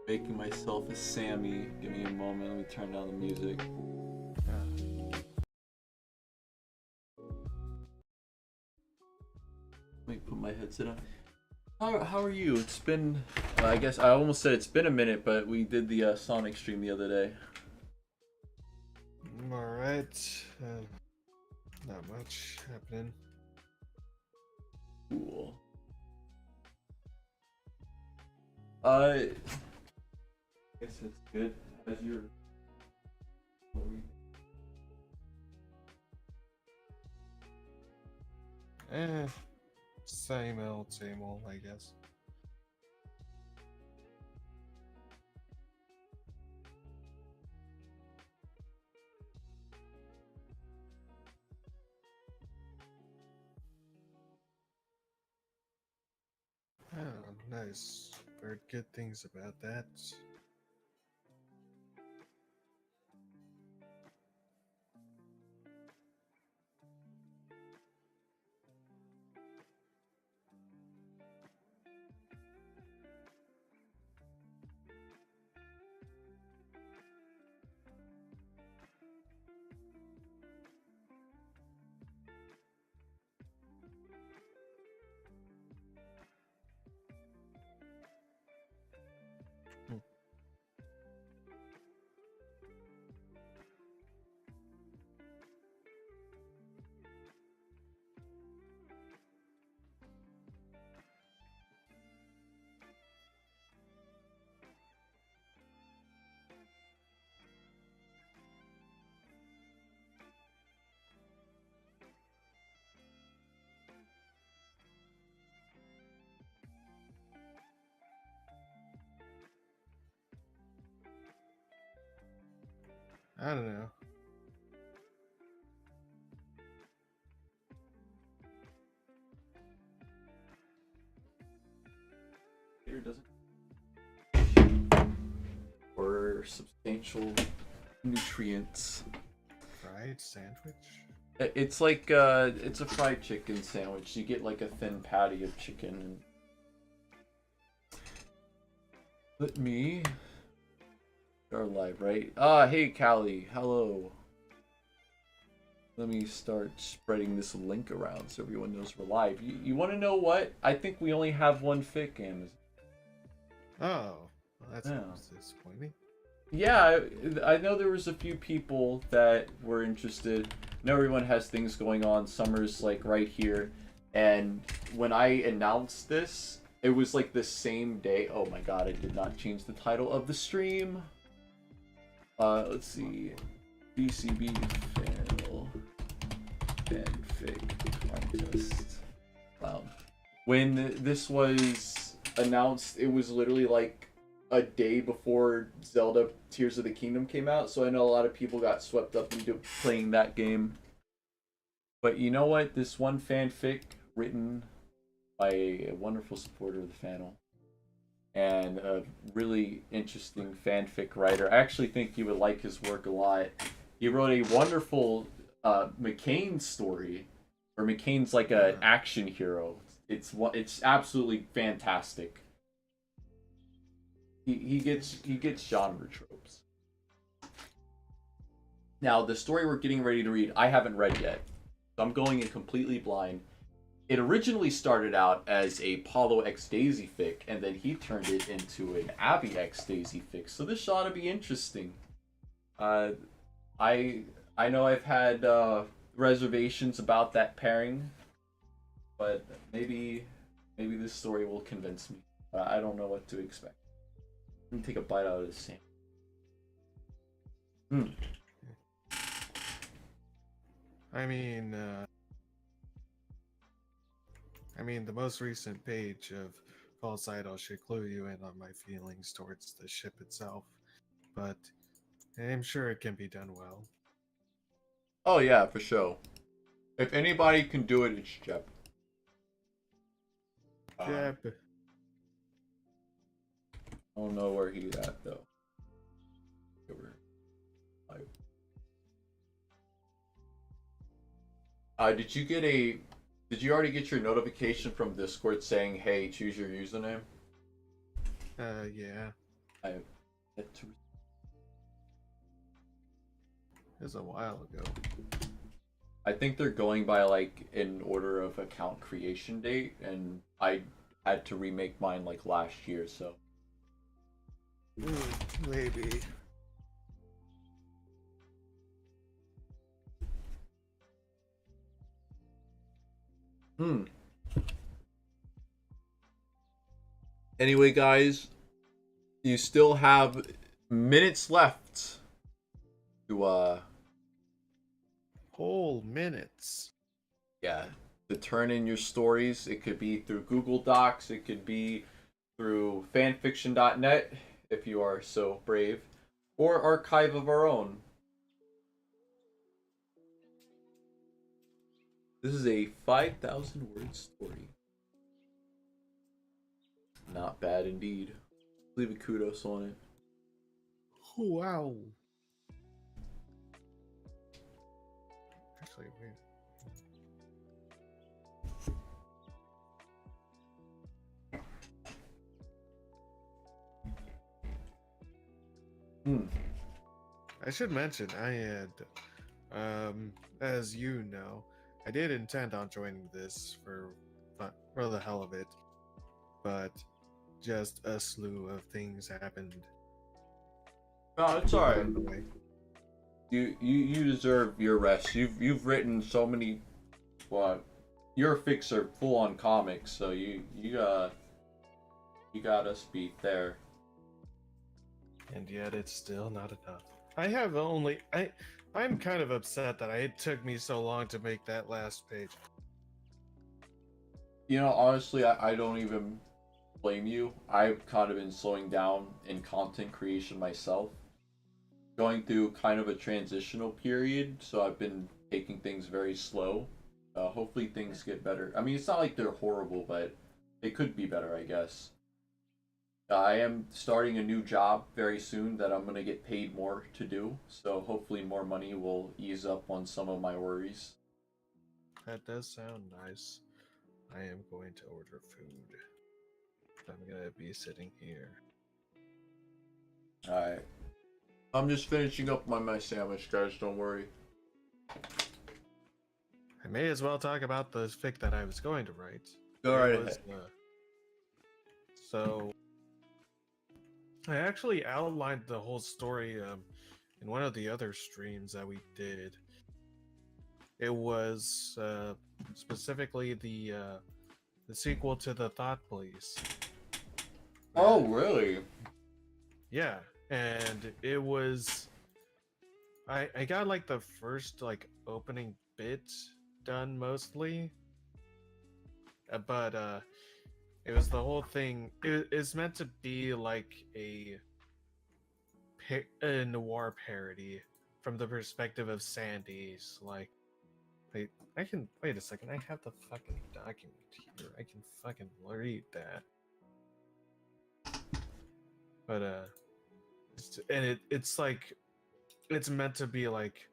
Making myself a Sammy. Give me a moment. Let me turn down the music. Let me put my headset on. How are you? It's been, I guess I almost said it's been a minute, but we did the Sonic stream the other day. I'm alright. Not much happening. Cool. I guess it's good as you're. Same old, I guess. Oh, nice. Heard good things about that. I don't know. Here doesn't. Or substantial nutrients. Fried sandwich? It's like it's a fried chicken sandwich. You get like a thin patty of chicken. And... Let me. Are live, right? Hey Callie, hello. Let me start spreading this link around so everyone knows we're live. You want to know what? I think we only have one fic, Amazon. Oh, well, that's disappointing. Yeah, I know there was a few people that were interested. I know everyone has things going on. Summer's like right here. And when I announced this, it was like the same day. Oh my god, I did not change the title of the stream. Let's see. BCB Fannel Fanfic Contest. Wow. When this was announced, it was literally like a day before Zelda Tears of the Kingdom came out, so I know a lot of people got swept up into playing that game. But you know what? This one fanfic written by a wonderful supporter of the Fannel and a really interesting fanfic writer. I actually think you would like his work a lot. He wrote a wonderful McCain story where McCain's like an action hero. It's absolutely fantastic. He gets genre tropes. Now the story we're getting ready to read, I haven't read yet, so I'm going in completely blind. It originally started out as a Paulo X Daisy fic, and then he turned it into an Abby X Daisy fic. So this ought to be interesting. I I know I've had reservations about that pairing, but maybe this story will convince me. I don't know what to expect. Let me take a bite out of this sandwich. I mean, the most recent page of False Idol should clue you in on my feelings towards the ship itself, but I'm sure it can be done well. Oh yeah, for sure. If anybody can do it, it's Jep. Yep. I don't know where he's at though. Did you already get your notification from Discord saying, "Hey, choose your username"? Yeah. I have yet to. It was a while ago. I think they're going by like in order of account creation date, and I had to remake mine like last year, so. Maybe. Anyway, guys, you still have minutes left to Whole minutes. yeah, to turn in your stories. It could be through Google Docs, it could be through fanfiction.net if you are so brave, or Archive of Our Own. This is a 5,000 word story. Not bad indeed. Leave a kudos on it. Wow. Actually, wait. I should mention, I had, as you know, I did intend on joining this for the hell of it, but just a slew of things happened. No, it's alright. You deserve your rest. You've written so many. Well, your fics are full on comics, so you got us beat there. And yet it's still not enough. I'm kind of upset that it took me so long to make that last page. You know, honestly, I don't even blame you. I've kind of been slowing down in content creation myself. Going through kind of a transitional period, so I've been taking things very slow. Hopefully things get better. I mean, it's not like they're horrible, but they could be better, I guess. I am starting a new job very soon that I'm going to get paid more to do, so hopefully more money will ease up on some of my worries. That does sound nice. I am going to order food. I'm going to be sitting here. Alright. I'm just finishing up my sandwich, guys, don't worry. I may as well talk about the fic that I was going to write. Go right ahead. So, I actually outlined the whole story in one of the other streams that we did. It was specifically the sequel to the Thought Police. Oh, really? Yeah, and it was. I got like the first like opening bit done mostly, but it was the whole thing. It's meant to be like a noir parody from the perspective of Sandy's. Like, I can wait a second. I have the fucking document here. I can fucking read that. But it's like it's meant to be like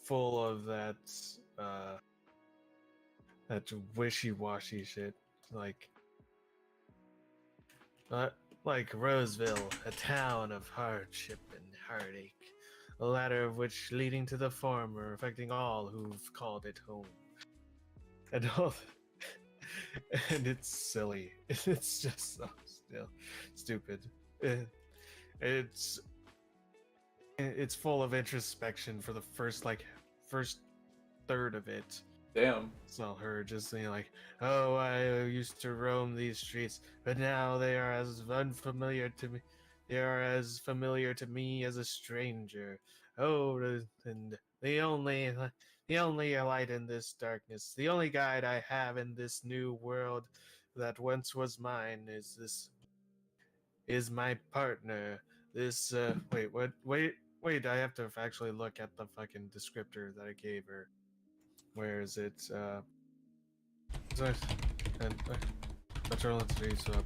full of that that wishy-washy shit. Like, uh, like Roseville, a town of hardship and heartache, a ladder of which leading to the former, affecting all who've called it home. And all, and it's silly. It's just so still stupid. Eh, It's it's full of introspection for the first third of it. Damn. It's all her just saying like, "Oh, I used to roam these streets, but now they are as unfamiliar to me. They are as familiar to me as a stranger. Oh, and the only light in this darkness, the only guide I have in this new world that once was mine is my partner. This wait, what? Wait, I have to actually look at the fucking descriptor that I gave her. Where is it? So, and Metro Streets up.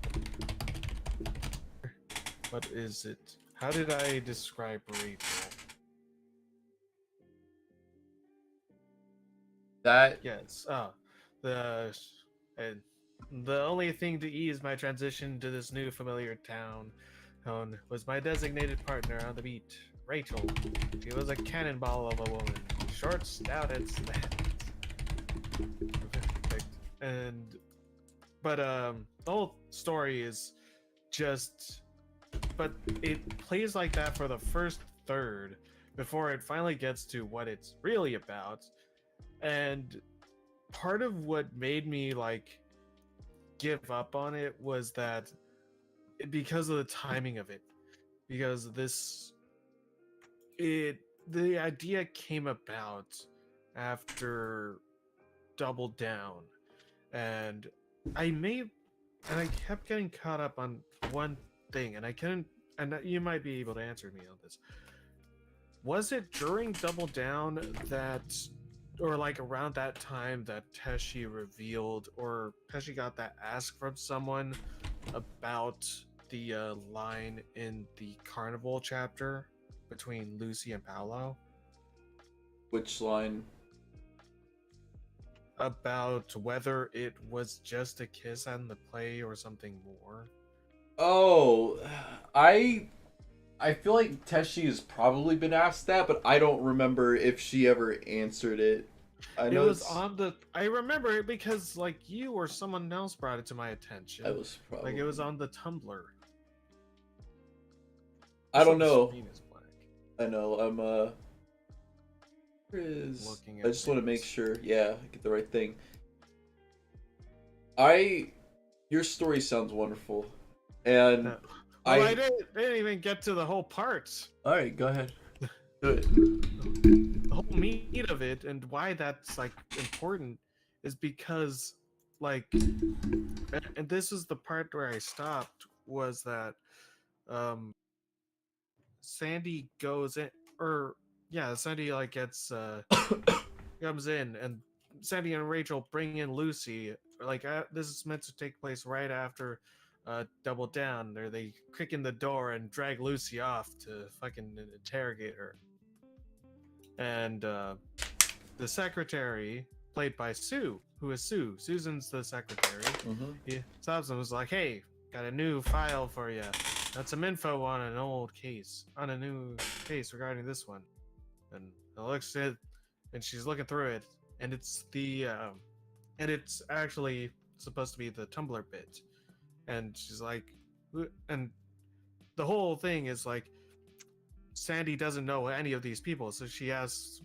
What is it? How did I describe Rachel? That Yes. The and the only thing to ease my transition to this new familiar town was my designated partner on the beat, Rachel. She was a cannonball of a woman, short, stout, and perfect. And the whole story is just, but it plays like that for the first third before it finally gets to what it's really about. And part of what made me like give up on it was that because of the timing of it, because the idea came about after Double Down, and I kept getting caught up on one thing, and I couldn't, and you might be able to answer me on this. Was it during Double Down that, or like around that time that Teshi revealed, or Teshi got that ask from someone about the line in the Carnival chapter between Lucy and Paolo? which line? About whether it was just a kiss on the play or something more. Oh, I feel like Teshi has probably been asked that, but I don't remember if she ever answered it. I It know was it's. on the. I remember it because like you or someone else brought it to my attention. I was probably. Like it was on the Tumblr. I don't The know. screen is black. I know. Where is? Looking I at just want to make things. sure. Yeah, I get the right thing. Your story sounds wonderful, and No. Well, I I. didn't even get to the whole part. All right, go ahead. Do it. The whole meat of it and why that's like important is because like, and this is the part where I stopped, was that um Sandy goes in, or yeah, Sandy like gets comes in, and Sandy and Rachel bring in Lucy. Like this is meant to take place right after Double Down. There they kick in the door and drag Lucy off to fucking interrogate her. And the secretary, played by Sue, who is Sue. Susan's the secretary. Mm-hmm. He stops and was like, "Hey, got a new file for you. Got some info on an old case, on a new case regarding this one." And it looks at, and she's looking through it, and and it's actually supposed to be the Tumblr bit. And she's like, and the whole thing is like, Sandy doesn't know any of these people, so she asks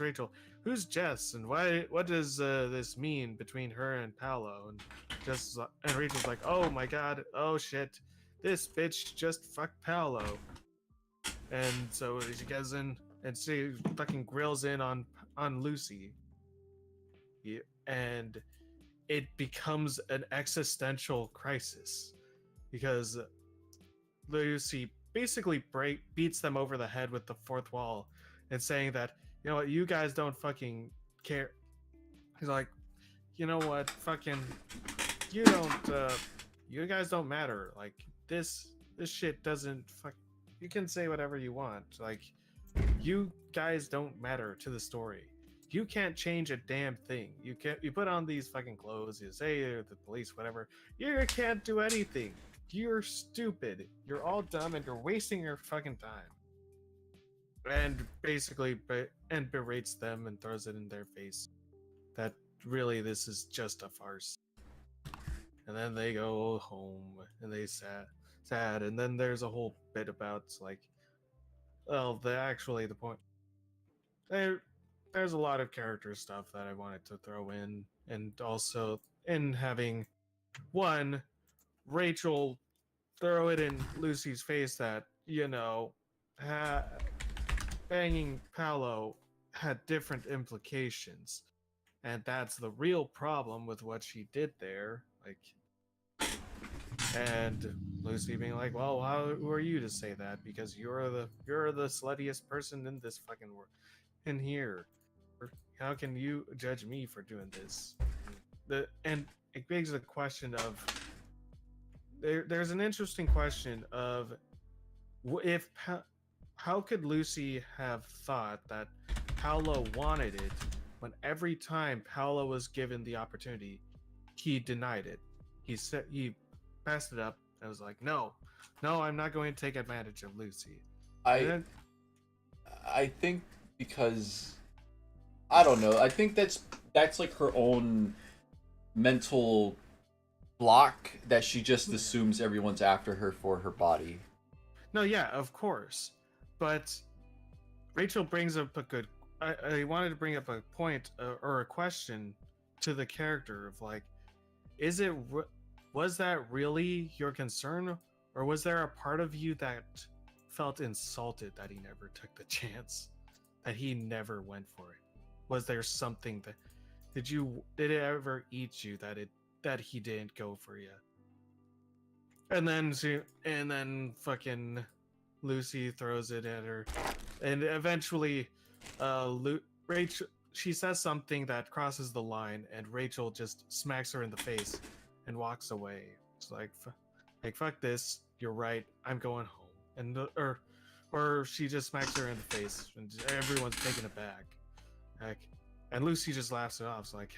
Rachel, "Who's Jess, and what does this mean between her and Paolo?" And and Rachel's like, "Oh my god, oh shit, this bitch just fucked Paolo." And so she goes in and she fucking grills in on Lucy, and it becomes an existential crisis because Lucy basically beats them over the head with the fourth wall and saying that, you know what, you guys don't fucking care. He's like, you know what, fucking, you don't, you guys don't matter. Like this shit doesn't fuck. You can say whatever you want. Like, you guys don't matter to the story. you can't change a damn thing. You put on these fucking clothes, you say you're the police, whatever. You can't do anything. You're stupid. You're all dumb and you're wasting your fucking time. And basically berates them and throws it in their face that really this is just a farce. And then they go home and they sad, and then there's a whole bit about like, well, the point there's a lot of character stuff that I wanted to throw in, and also in having one Rachel throw it in Lucy's face that banging Paolo had different implications, and that's the real problem with what she did there. Like, and Lucy being like, "Well, who are you to say that? Because you're the sluttiest person in this fucking world, in here. How can you judge me for doing this?" And it begs the question of there's an interesting question of if how could Lucy have thought that Paolo wanted it when every time Paolo was given the opportunity, he denied it. He passed it up and was like, no, I'm not going to take advantage of Lucy. I think because I don't know. I think that's like her own mental block that she just assumes everyone's after her for her body. No, yeah, of course. But Rachel brings up a good I wanted to bring up a point or a question to the character of like, was that really your concern, or was there a part of you that felt insulted that he never took the chance, that he never went for it? Was there something that did it ever eat you that he didn't go for you? And then fucking Lucy throws it at her, and eventually Rachel, she says something that crosses the line, and Rachel just smacks her in the face and walks away. It's like fuck this, you're right, I'm going home. And or she just smacks her in the face and everyone's taken aback. Like, and Lucy just laughs it off. It's like,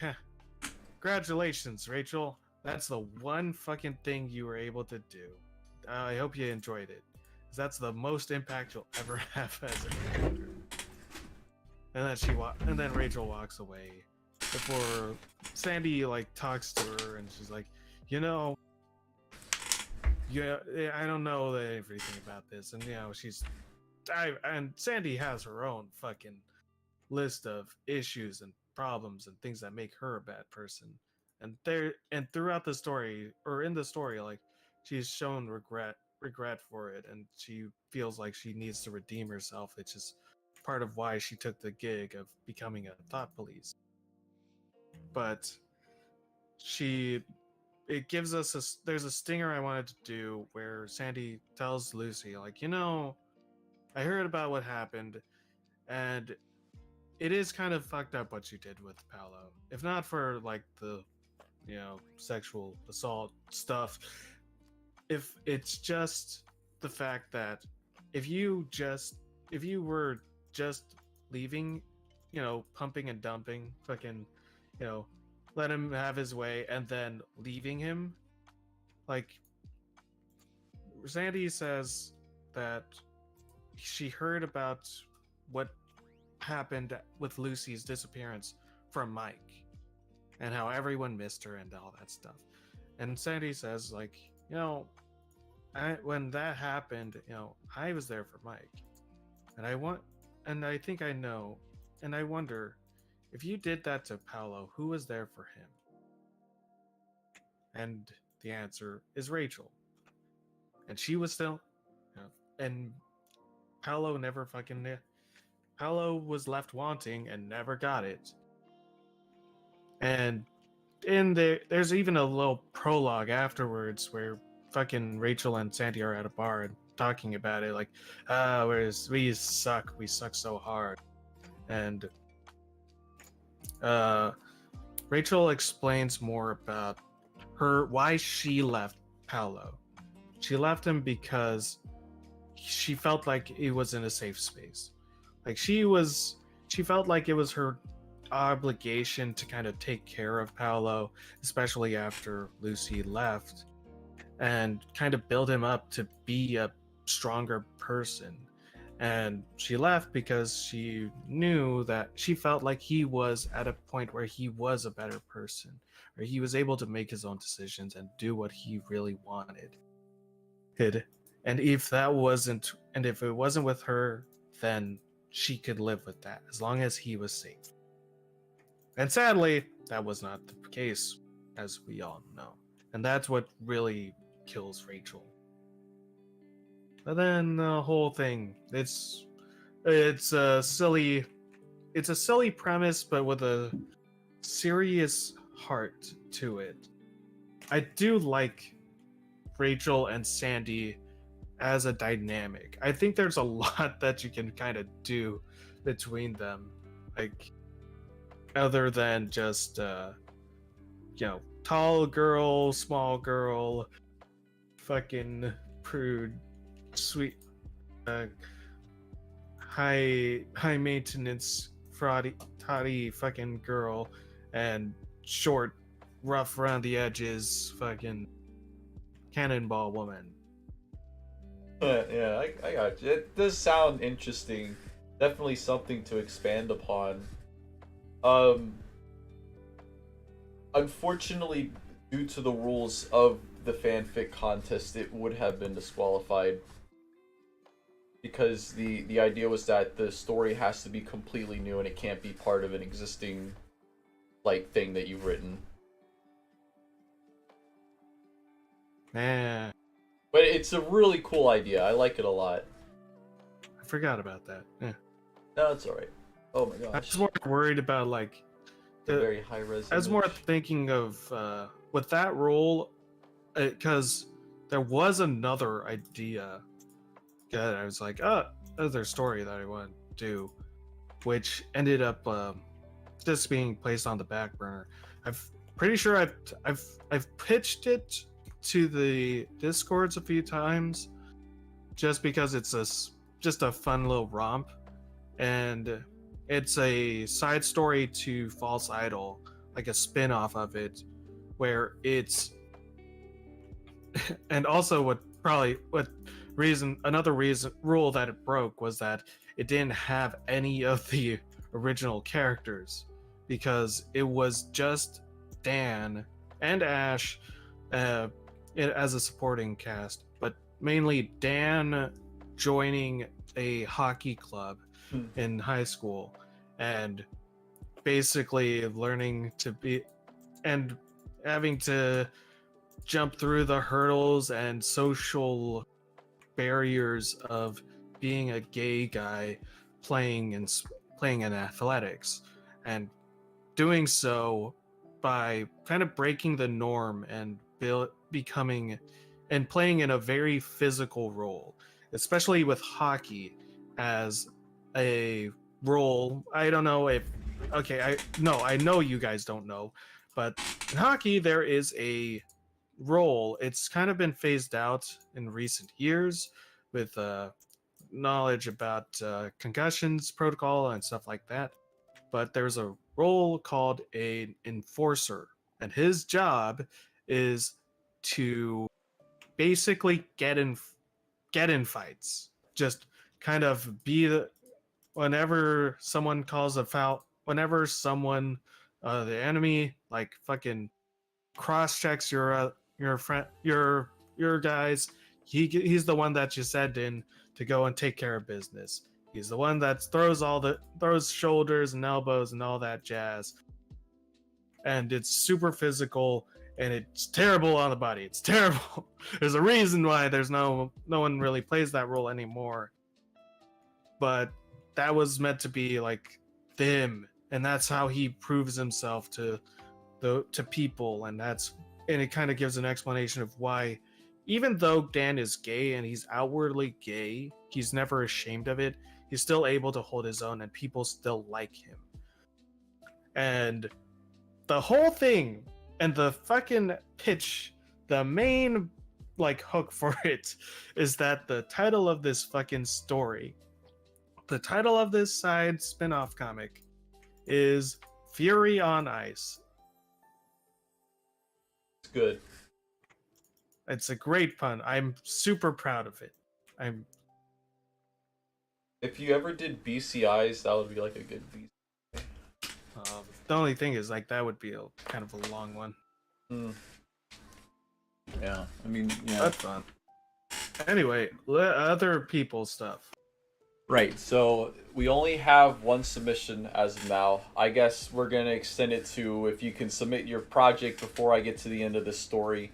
congratulations, Rachel. That's the one fucking thing you were able to do. I hope you enjoyed it. That's the most impact you'll ever have as a character. And then Rachel walks away before Sandy like talks to her, and she's like, yeah, I don't know everything about this, and and Sandy has her own fucking list of issues and problems and things that make her a bad person. And throughout the story, or in the story, like, she's shown regret for it, and she feels like she needs to redeem herself, which is part of why she took the gig of becoming a thought police. But it gives us there's a stinger I wanted to do where Sandy tells Lucy, like, I heard about what happened, and it is kind of fucked up what you did with Paolo. If not for like the sexual assault stuff, if it's just the fact that if you were just leaving, pumping and dumping, fucking, let him have his way and then leaving him, like, Sandy says that she heard about what happened with Lucy's disappearance from Mike and how everyone missed her and all that stuff. And Sandy says, like, when that happened, I was there for Mike, and I think I know, and I wonder if you did that to Paolo, who was there for him? And the answer is Rachel. And she was still, and Paolo never fucking. Paolo was left wanting and never got it. And there's even a little prologue afterwards where fucking Rachel and Sandy are at a bar and talking about it, like, we suck so hard. And Rachel explains more about why she left Paolo. She left him because she felt like it was in a safe space. Like, she felt like it was her obligation to kind of take care of Paolo, especially after Lucy left, and kind of build him up to be a stronger person. And she left because she knew that she felt like he was at a point where he was a better person, where he was able to make his own decisions and do what he really wanted. And if it wasn't with her, then she could live with that as long as he was safe. And sadly, that was not the case, as we all know. And that's what really kills Rachel. But then the whole thing, it's a silly premise, but with a serious heart to it. I do like Rachel and Sandy as a dynamic. I think there's a lot that you can kind of do between them, like other than just tall girl, small girl, fucking prude, sweet, high maintenance, fraudy, toddy fucking girl, and short, rough around the edges, fucking cannonball woman. Yeah, I got you. It does sound interesting. Definitely something to expand upon. Unfortunately, due to the rules of the fanfic contest, it would have been disqualified. Because the idea was that the story has to be completely new and it can't be part of an existing, like, thing that you've written. Man. But it's a really cool idea. I like it a lot. I forgot about that. Yeah. No, it's alright. Oh my gosh. I was more worried about, like, the very high res. I was more thinking of with that role, because there was another idea that I was like, another story that I want to do, which ended up just being placed on the back burner. I'm pretty sure I've pitched it to the Discords a few times, just because it's just a fun little romp, and it's a side story to False Idol, like a spin-off of it, where it's and also another reason rule that it broke was that it didn't have any of the original characters, because it was just Dan and Ash as a supporting cast, but mainly Dan joining a hockey club in high school and basically learning to be and having to jump through the hurdles and social barriers of being a gay guy playing in athletics, and doing so by kind of breaking the norm and becoming and playing in a very physical role, especially with hockey as a role. I don't know if I know you guys don't know, but in hockey there is a role. It's kind of been phased out in recent years with knowledge about concussions protocol and stuff like that, but there's a role called an enforcer, and his job is to basically get in fights, just kind of be the whenever someone calls a foul, whenever someone the enemy like fucking cross checks your friend your guys, he's the one that you send in to go and take care of business. He's the one that throws shoulders and elbows and all that jazz, and it's super physical and it's terrible on the body. It's terrible. There's a reason why there's no one really plays that role anymore, but that was meant to be like him, and that's how he proves himself to people, and it kind of gives an explanation of why, even though Dan is gay and he's outwardly gay, he's never ashamed of it. He's still able to hold his own and people still like him. And the whole thing and the fucking pitch, the main like hook for it, is that the title of this fucking story, the title of this side spin-off comic, is Fury on Ice. It's good. It's a great pun. I'm super proud of it. I'm. If you ever did BCIs, that would be like a good BC. The only thing is, like, that would be a kind of a long one. Yeah, I mean, yeah. That's fun. Anyway, other people's stuff. Right, so we only have one submission as of now. I guess we're going to extend it to if you can submit your project before I get to the end of the story.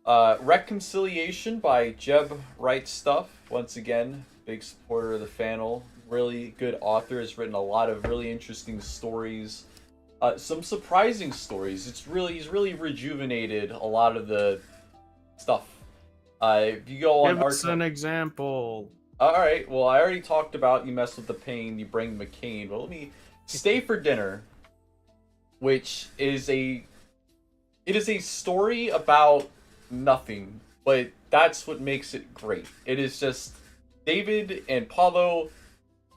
Reconciliation by Jeb Wright Stuff. Once again, big supporter of the Fannel. Really good author. Has written a lot of really interesting stories. Some surprising stories. He's really rejuvenated a lot of the stuff. If you go on Give us an example. Alright, well, I already talked about you mess with the pain, you bring McCain. Well, let me Stay for Dinner, which is it is a story about nothing, but that's what makes it great. It is just David and Paulo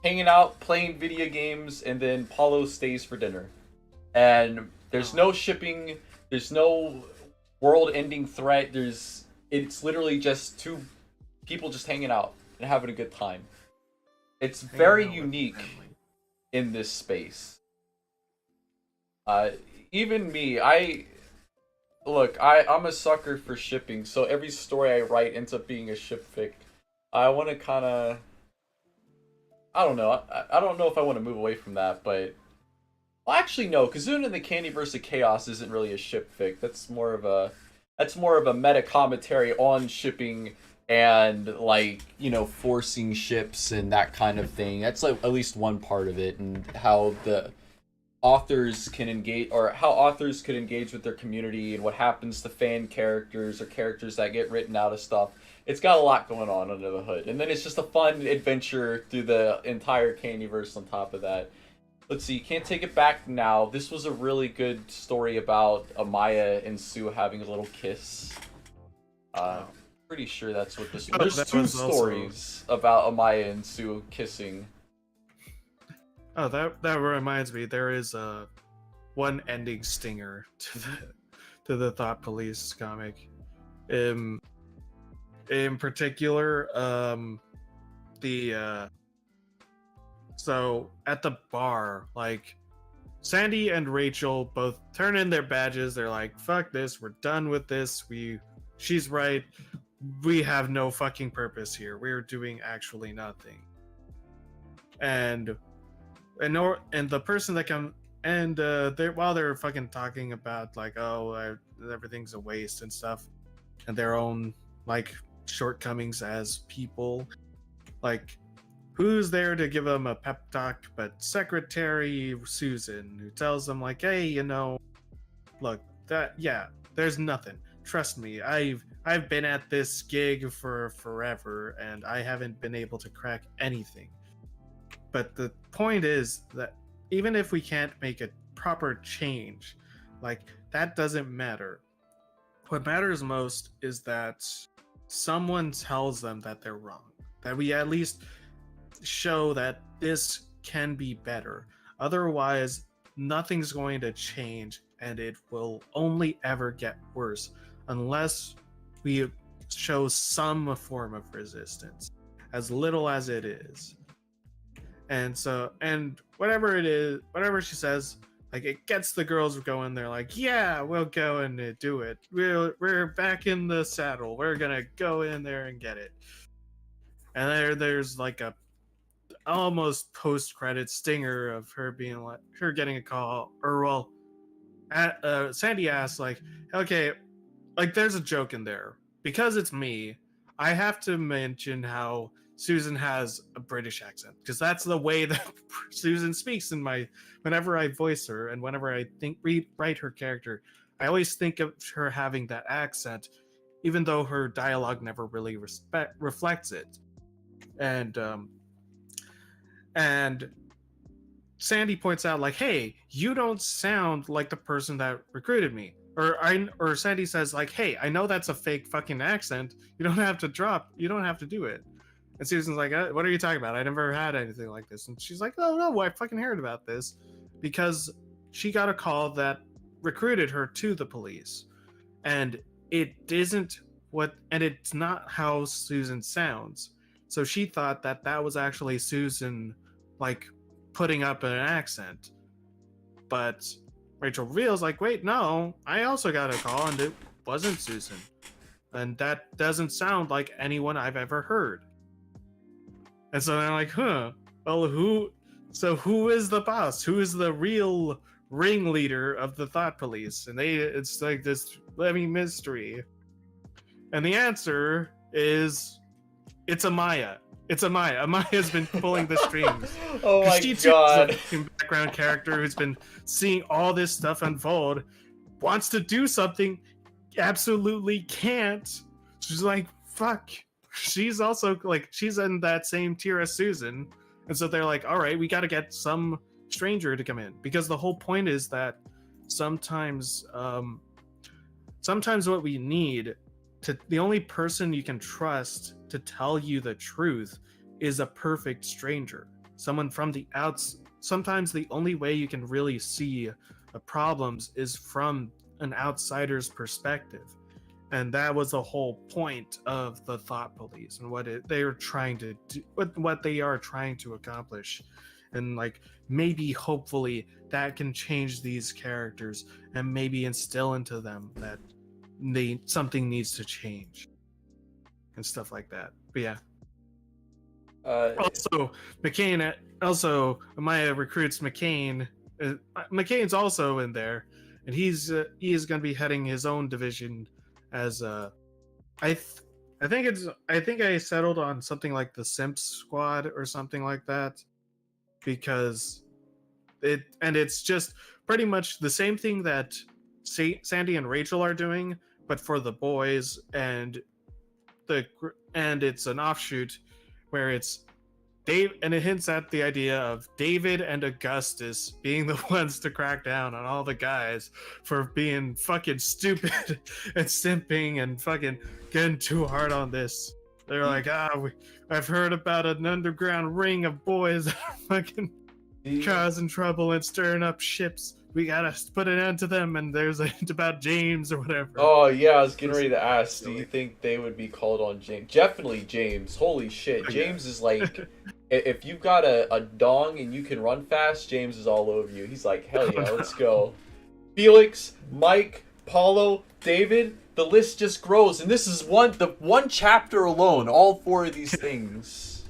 hanging out, playing video games, and then Paulo stays for dinner. And there's no shipping, there's no world-ending threat, it's literally just two people just hanging out and having a good time. It's very unique in this space. Even me, I'm a sucker for shipping, so every story I write ends up being a ship fic. I want to kind of, I don't know if I want to move away from that, but well, actually no, Kazuna and the Candyverse of Chaos isn't really a ship fic. That's more of a meta commentary on shipping and, like, you know, forcing ships and that kind of thing. That's like at least one part of it, and how the authors can engage, or how authors could engage with their community, and what happens to fan characters or characters that get written out of stuff. It's got a lot going on under the hood, and then it's just a fun adventure through the entire Candyverse on top of that. Let's see, Can't Take It Back Now. This was a really good story about Amaya and Sue having a little kiss. Pretty sure that's what this was. There's two stories about Amaya and Sue kissing. Oh, that reminds me. There is one ending stinger to the Thought Police comic. In particular, so at the bar, like, Sandy and Rachel both turn in their badges. They're like, "Fuck this. We're done with this. She's right. We have no fucking purpose here. We're doing actually nothing." And the person that come and while they're fucking talking about, like, everything's a waste and stuff, and their own, like, shortcomings as people, like, who's there to give them a pep talk but Secretary Susan, who tells them, like, "Hey, you know, look, there's nothing. Trust me, I've been at this gig for forever, and I haven't been able to crack anything. But the point is that even if we can't make a proper change, like, that doesn't matter. What matters most is that someone tells them that they're wrong. That we at least show that this can be better. Otherwise, nothing's going to change, and it will only ever get worse unless we show some form of resistance, as little as it is." And whatever it is, whatever she says, like, it gets the girls going. They're like, "Yeah, we'll go and do it. We're back in the saddle. We're gonna go in there and get it." And there's like a almost post-credit stinger of her being like, her getting a call, or, well, Sandy asks, like, "Okay, like, there's a joke in there. Because it's me, I have to mention how Susan has a British accent, because that's the way that Susan speaks whenever I voice her, and whenever I write her character, I always think of her having that accent, even though her dialogue never really reflects it." And Sandy points out, like, "Hey, you don't sound like the person that recruited me." Or Sandy says, like, "Hey, I know that's a fake fucking accent. You don't have to do it." And Susan's like, "What are you talking about? I never had anything like this." And she's like, "Oh no, I fucking heard about this," because she got a call that recruited her to the police, and it's not how Susan sounds. So she thought that that was actually Susan, like, putting up an accent. But Rachel reveals, like, wait, no, I also got a call and it wasn't Susan. And that doesn't sound like anyone I've ever heard. And so I'm like, well, who is the boss? Who is the real ringleader of the thought police? And it's like this mystery. And the answer is, it's Amaya. It's Amaya. Amaya's been pulling the strings. Oh my she god. She's a background character who's been seeing all this stuff unfold, wants to do something, absolutely can't. She's like, fuck. She's also like, she's in that same tier as Susan. And so they're like, all right, we got to get some stranger to come in, because the whole point is that sometimes what we need the only person you can trust to tell you the truth is a perfect stranger, someone from the outs. Sometimes the only way you can really see the problems is from an outsider's perspective. And that was the whole point of the thought police and what they are trying to do, what they are trying to accomplish. And like, maybe hopefully that can change these characters and maybe instill into them that something needs to change and stuff like that. But yeah. Also, Maya recruits McCain. McCain's also in there, and he is going to be heading his own division as I think I settled on something like the Simp Squad or something like that, because it's just pretty much the same thing that Sandy and Rachel are doing, but for the boys, and it's an offshoot where it's Dave, and it hints at the idea of David and Augustus being the ones to crack down on all the guys for being fucking stupid and simping and fucking getting too hard on this. They're like, I've heard about an underground ring of boys that are fucking causing trouble and stirring up ships. We gotta put an end to them, and there's a hint about James or whatever. Oh yeah, I was getting ready to ask, do you think they would be called on James? Definitely James. Holy shit. James is like, if you've got a dong and you can run fast, James is all over you. He's like, hell yeah, let's go. Felix, Mike, Paulo, David, the list just grows. And this is the one chapter alone, all four of these things.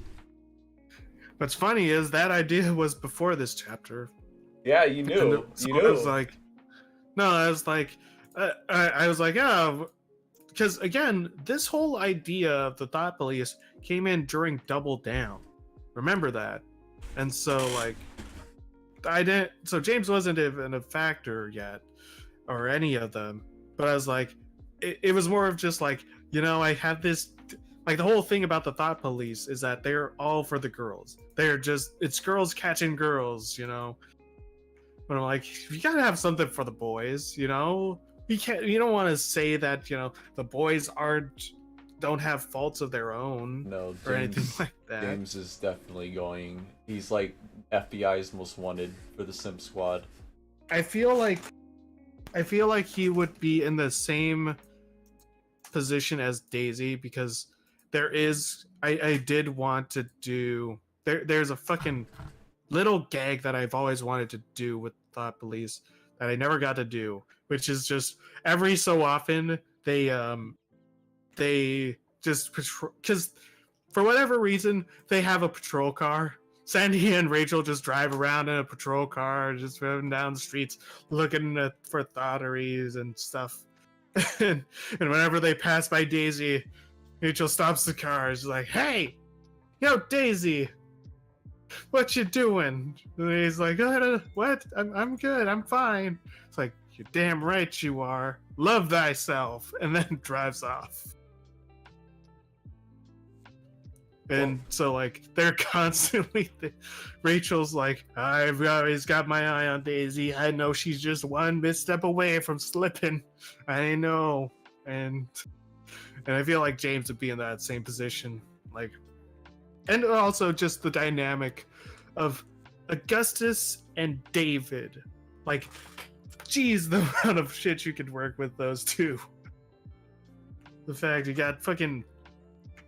What's funny is that idea was before this chapter. Yeah, you knew. I was like, yeah, because again, this whole idea of the thought police came in during Double Down. Remember that? And so like, so James wasn't even a factor yet, or any of them. But I was like, it was more of just like, I have this, like, the whole thing about the thought police is that they're all for the girls. It's girls catching girls, But I'm like, you gotta have something for the boys, You don't want to say that, the boys don't have faults of their own. No, or anything like that. James is definitely going. He's like FBI's most wanted for the Simp Squad. I feel like he would be in the same position as Daisy, because I did want to do there's a fucking little gag that I've always wanted to do with Thought Police that I never got to do, which is just every so often they just patrol, because for whatever reason they have a patrol car. Sandy and Rachel just drive around in a patrol car, just driving down the streets looking for thotteries and stuff. and whenever they pass by Daisy, Rachel stops the car. She's like, "Hey, yo, Daisy, what you doing?" And he's like, "What? I'm good. I'm fine." It's like, "You're damn right you are. Love thyself," and then drives off. And so, like, they're constantly. Rachel's like, "I've always got my eye on Daisy. I know she's just one misstep away from slipping. I know." And I feel like James would be in that same position, like. And also just the dynamic of Augustus and David Like, geez, the amount of shit you could work with those two. The fact you got fucking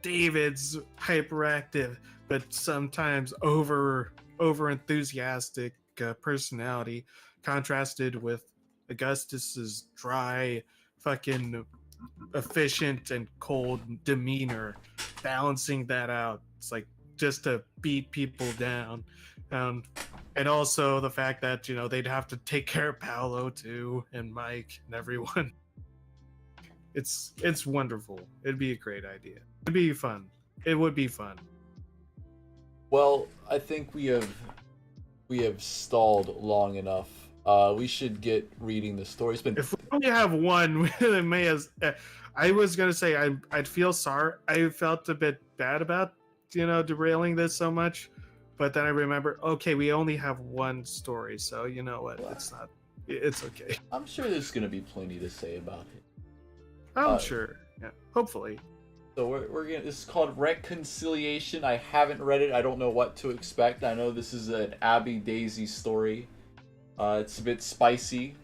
David's hyperactive, but sometimes over enthusiastic personality, contrasted with Augustus's dry, fucking efficient and cold demeanor, balancing that out. It's like just to beat people down. Um, and also the fact that they'd have to take care of Paolo too, and Mike and everyone. It's wonderful. It'd be a great idea. It'd be fun. It would be fun. Well, I think we have stalled long enough. We should get reading the story. It's been If we only have one, we may as. I was gonna say I'd feel sorry. I felt a bit bad about derailing this so much, but then I remember, okay, we only have one story, so you know what? It's not. It's okay. I'm sure there's gonna be plenty to say about it. I'm sure. Yeah, hopefully. So we're gonna. This is called Reconciliation. I haven't read it. I don't know what to expect. I know this is an Abby Daisy story. It's a bit spicy,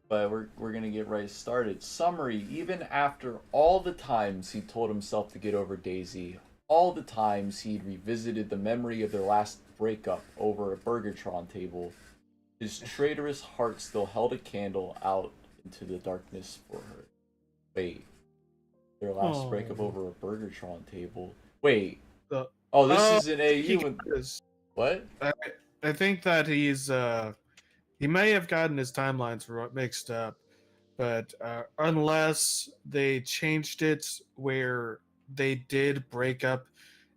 but we're gonna get right started. Summary: even after all the times he told himself to get over Daisy, all the times he'd revisited the memory of their last breakup over a Burgertron table, his traitorous heart still held a candle out into the darkness for her. Wait, their last breakup over a Burgertron table. Wait. This is an AU. What? I think that he may have gotten his timelines mixed up, but unless they changed it where they did break up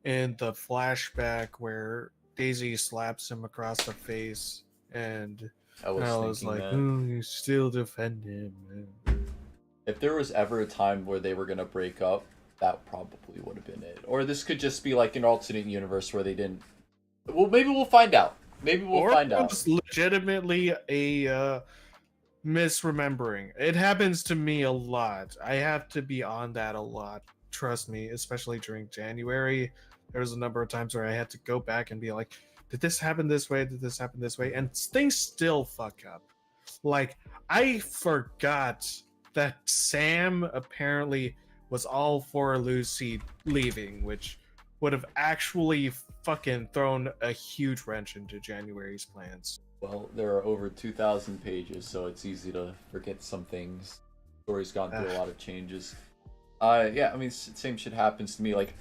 in the flashback where Daisy slaps him across the face, and I was like, you still defend him. If there was ever a time where they were going to break up, that probably would have been it. Or this could just be like an alternate universe where they didn't. Well, maybe we'll find out. Maybe we'll find out. It's legitimately a misremembering. It happens to me a lot. I have to be on that a lot. Trust me, especially during January. There was a number of times where I had to go back and be like, did this happen this way? Did this happen this way? And things still fuck up. Like, I forgot that Sam apparently was all for Lucy leaving, which would have actually fucking thrown a huge wrench into January's plans. Well, there are over 2,000 pages, so it's easy to forget some things. The story's gone through a lot of changes. Yeah, I mean, same shit happens to me. Like,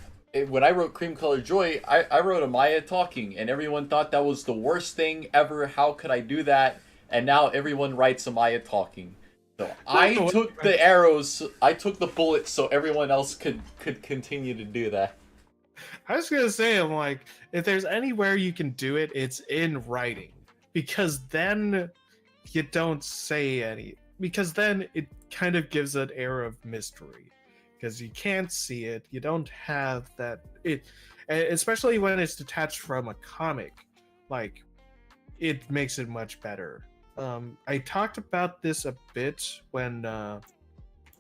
when I wrote Cream Color Joy, I wrote Amaya talking, and everyone thought that was the worst thing ever. How could I do that? And now everyone writes Amaya talking. So I took the arrows, I took the bullets, so everyone else could continue to do that. I was gonna say, I'm like, if there's anywhere you can do it, it's in writing, because then you don't say any. Because then it kind of gives an air of mystery, because you can't see it. You don't have that. Especially when it's detached from a comic, like, it makes it much better. I talked about this a bit when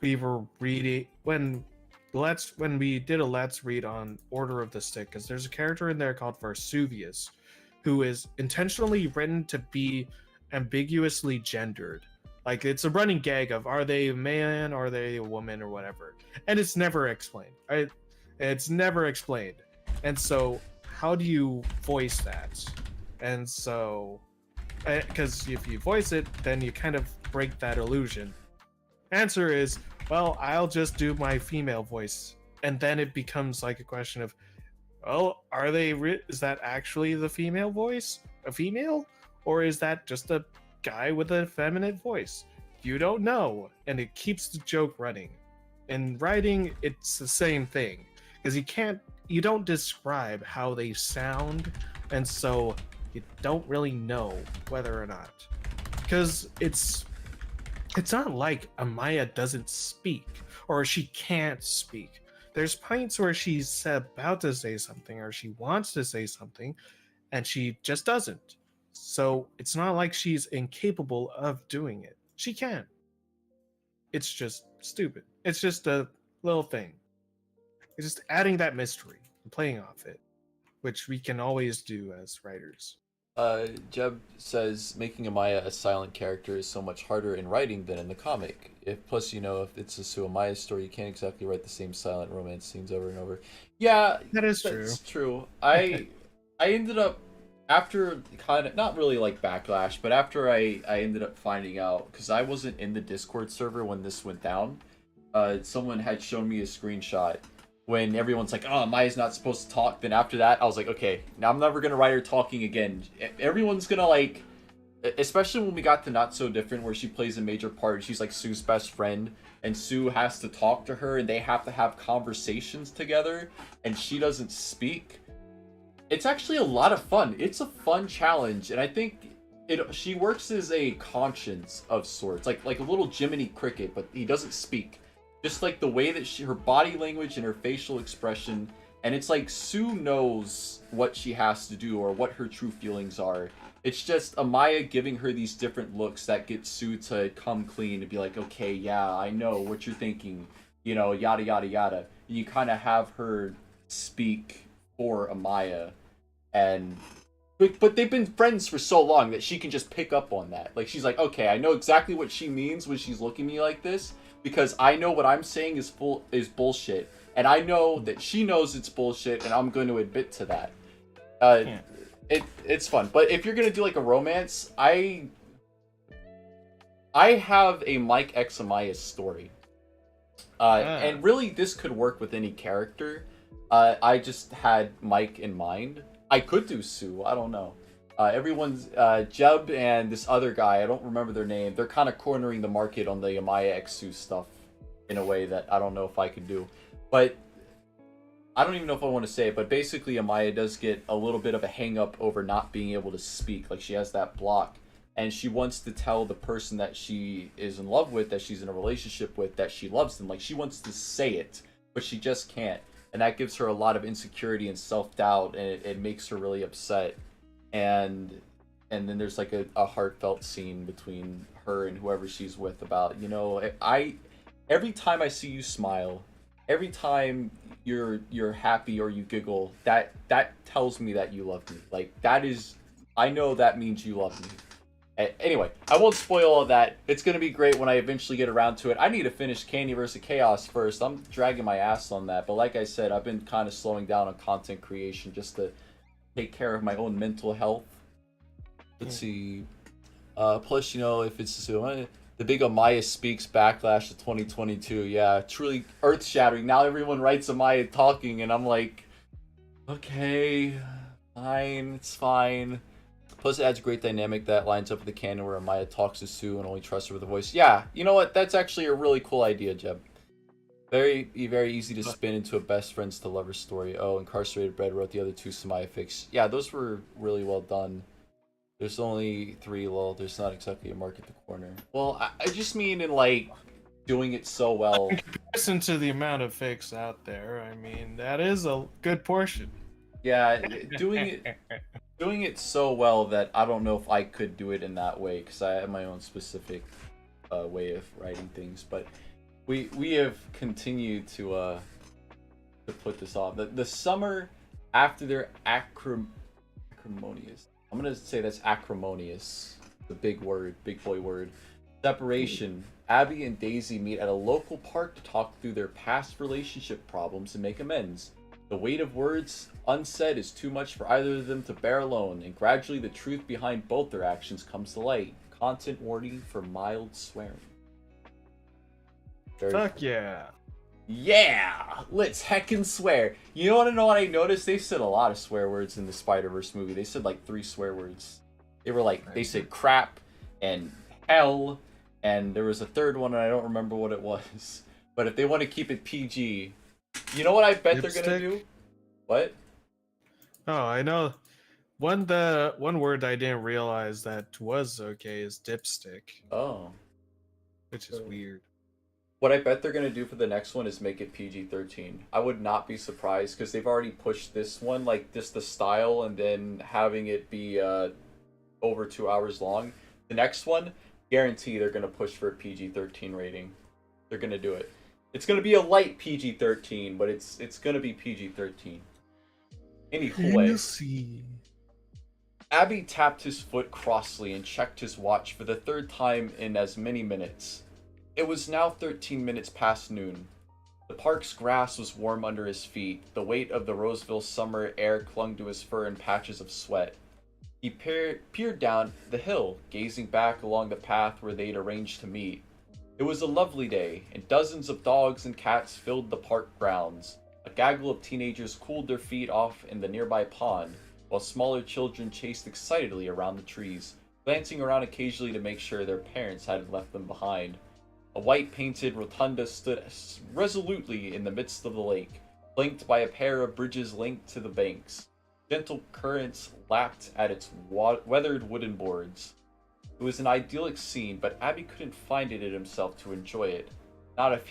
we were reading when we did a Let's Read on Order of the Stick, because there's a character in there called Vesuvius, who is intentionally written to be ambiguously gendered. Like, it's a running gag of, are they a man, are they a woman, or whatever, and it's never explained. It's never explained, and so how do you voice that? And so, because if you voice it, then you kind of break that illusion. Answer is, well, I'll just do my female voice, and then it becomes like a question of, well, is that actually the female voice, a female, or is that just a guy with a feminine voice? You don't know, and it keeps the joke running. In writing, it's the same thing, because you don't describe how they sound, and so you don't really know whether or not, because it's not like Amaya doesn't speak or she can't speak. There's points where she's about to say something or she wants to say something and she just doesn't. So it's not like she's incapable of doing it. She can. It's just stupid. It's just a little thing. It's just adding that mystery and playing off it, which we can always do as writers. Jeb says making Amaya a silent character is so much harder in writing than in the comic. If plus, if it's a Sue Amaya story, you can't exactly write the same silent romance scenes over and over. Yeah, That is true. that's true. I ended up after kind of not really like backlash, but after I ended up finding out because I wasn't in the Discord server when this went down. Someone had shown me a screenshot when everyone's like, "Oh, Maya's not supposed to talk." Then after that, I was like, "Okay, now I'm never gonna write her talking again." Everyone's gonna like, especially when we got to Not So Different, where she plays a major part. She's like Sue's best friend, and Sue has to talk to her, and they have to have conversations together, and she doesn't speak. It's actually a lot of fun. It's a fun challenge, and I think she works as a conscience of sorts, like a little Jiminy Cricket, but he doesn't speak. Just like the way that her body language and her facial expression, and it's like Sue knows what she has to do or what her true feelings are. It's just Amaya giving her these different looks that get Sue to come clean and be like, okay, yeah, I know what you're thinking, yada yada yada. And you kind of have her speak for Amaya, and but they've been friends for so long that she can just pick up on that. Like she's like, okay, I know exactly what she means when she's looking at me like this because I know what I'm saying is bullshit, and I know that she knows it's bullshit, and I'm going to admit to that. Yeah. It's fun, but if you're gonna do like a romance, I have a Mike X Amaya story, and really this could work with any character. I just had Mike in mind. I could do Sue. I don't know. Everyone's Jeb and this other guy. I don't remember their name. They're kind of cornering the market on the Amaya X Sue stuff in a way that I don't know if I could do. But I don't even know if I want to say it. But basically, Amaya does get a little bit of a hang up over not being able to speak. Like she has that block, and she wants to tell the person that she is in love with, that she's in a relationship with, that she loves them. Like she wants to say it, but she just can't. And that gives her a lot of insecurity and self-doubt, and it makes her really upset. And then there's like a heartfelt scene between her and whoever she's with about, I every time I see you smile, every time you're happy or you giggle, that tells me that you love me. Like that is, I know that means you love me. Anyway, I won't spoil all that. It's going to be great when I eventually get around to it. I need to finish Candy vs. Chaos first. I'm dragging my ass on that. But like I said, I've been kind of slowing down on content creation just to take care of my own mental health. Let's see. Plus, if it's the big Amaya Speaks backlash of 2022. Yeah, truly earth-shattering. Now everyone writes Amaya talking, and I'm like, okay, fine, it's fine. Plus, it adds a great dynamic that lines up with the canon where Amaya talks to Sue and only trusts her with a voice. Yeah, you know what? That's actually a really cool idea, Jeb. Very, very easy to spin into a best friends to lovers story. Oh, Incarcerated Bread wrote the other two Samaya fics. Yeah, those were really well done. There's only 3, lol. There's not exactly a mark at the corner. Well, I just mean in, like, doing it so well. In comparison to the amount of fics out there, I mean, that is a good portion. Yeah, doing it so well that I don't know if I could do it in that way because I have my own specific way of writing things. But we have continued to put this off. The summer after their acrimonious. I'm gonna say that's acrimonious. The big word, big boy word. Separation. Abby and Daisy meet at a local park to talk through their past relationship problems and make amends. The weight of words unsaid is too much for either of them to bear alone, and gradually the truth behind both their actions comes to light. Content warning for mild swearing. Fuck yeah. Yeah! Let's heckin' swear. You know what I noticed? They said a lot of swear words in the Spider-Verse movie. They said like 3 swear words. They were like, they said crap and hell, and there was a third one and I don't remember what it was. But if they want to keep it PG, you know what I bet they're gonna do? What? Oh, I know. One word I didn't realize that was okay is dipstick. Oh. Which is weird. What I bet they're gonna do for the next one is make it PG-13. I would not be surprised because they've already pushed this one, like just the style, and then having it be over 2 hours long. The next one, guarantee they're gonna push for a PG-13 rating. They're gonna do it. It's gonna be a light PG-13, but it's gonna be PG-13. Anyway. You see. Abby tapped his foot crossly and checked his watch for the third time in as many minutes. It was now 13 minutes past noon. The park's grass was warm under his feet. The weight of the Roseville summer air clung to his fur in patches of sweat. He peered down the hill, gazing back along the path where they'd arranged to meet. It was a lovely day, and dozens of dogs and cats filled the park grounds. A gaggle of teenagers cooled their feet off in the nearby pond, while smaller children chased excitedly around the trees, glancing around occasionally to make sure their parents hadn't left them behind. A white-painted rotunda stood resolutely in the midst of the lake, flanked by a pair of bridges linked to the banks. Gentle currents lapped at its weathered wooden boards. It was an idyllic scene, but Abby couldn't find it in himself to enjoy it. Not if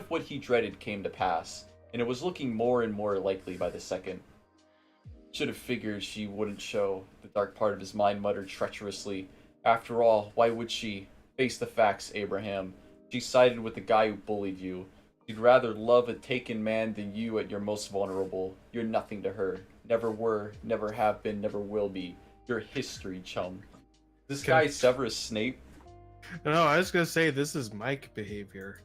what he dreaded came to pass, and it was looking more and more likely by the second. Should have figured she wouldn't show, the dark part of his mind muttered treacherously. After all, why would she? Face the facts, Abraham. She sided with the guy who bullied you. She'd rather love a taken man than you at your most vulnerable. You're nothing to her. Never were, never have been, never will be. You're history, chum. This guy Severus Snape? No, I was gonna say this is Mike behavior.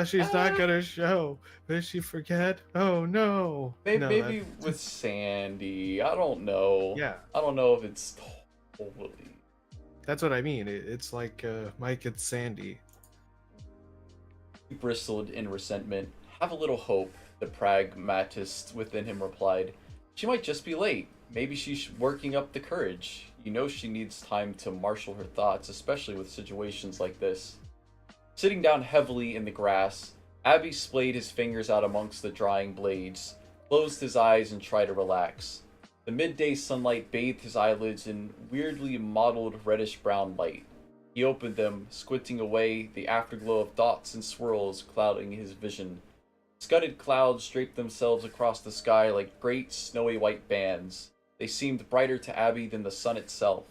She's not gonna show. Did she forget? Oh no. Maybe with Sandy. I don't know. Yeah. I don't know if it's totally. That's what I mean. It's like Mike and Sandy. He bristled in resentment. Have a little hope, the pragmatist within him replied. She might just be late. Maybe she's working up the courage. You know she needs time to marshal her thoughts, especially with situations like this. Sitting down heavily in the grass, Abby splayed his fingers out amongst the drying blades, closed his eyes and tried to relax. The midday sunlight bathed his eyelids in weirdly mottled reddish-brown light. He opened them, squinting away, the afterglow of dots and swirls clouding his vision. Scudded clouds draped themselves across the sky like great snowy white bands. They seemed brighter to Abby than the sun itself.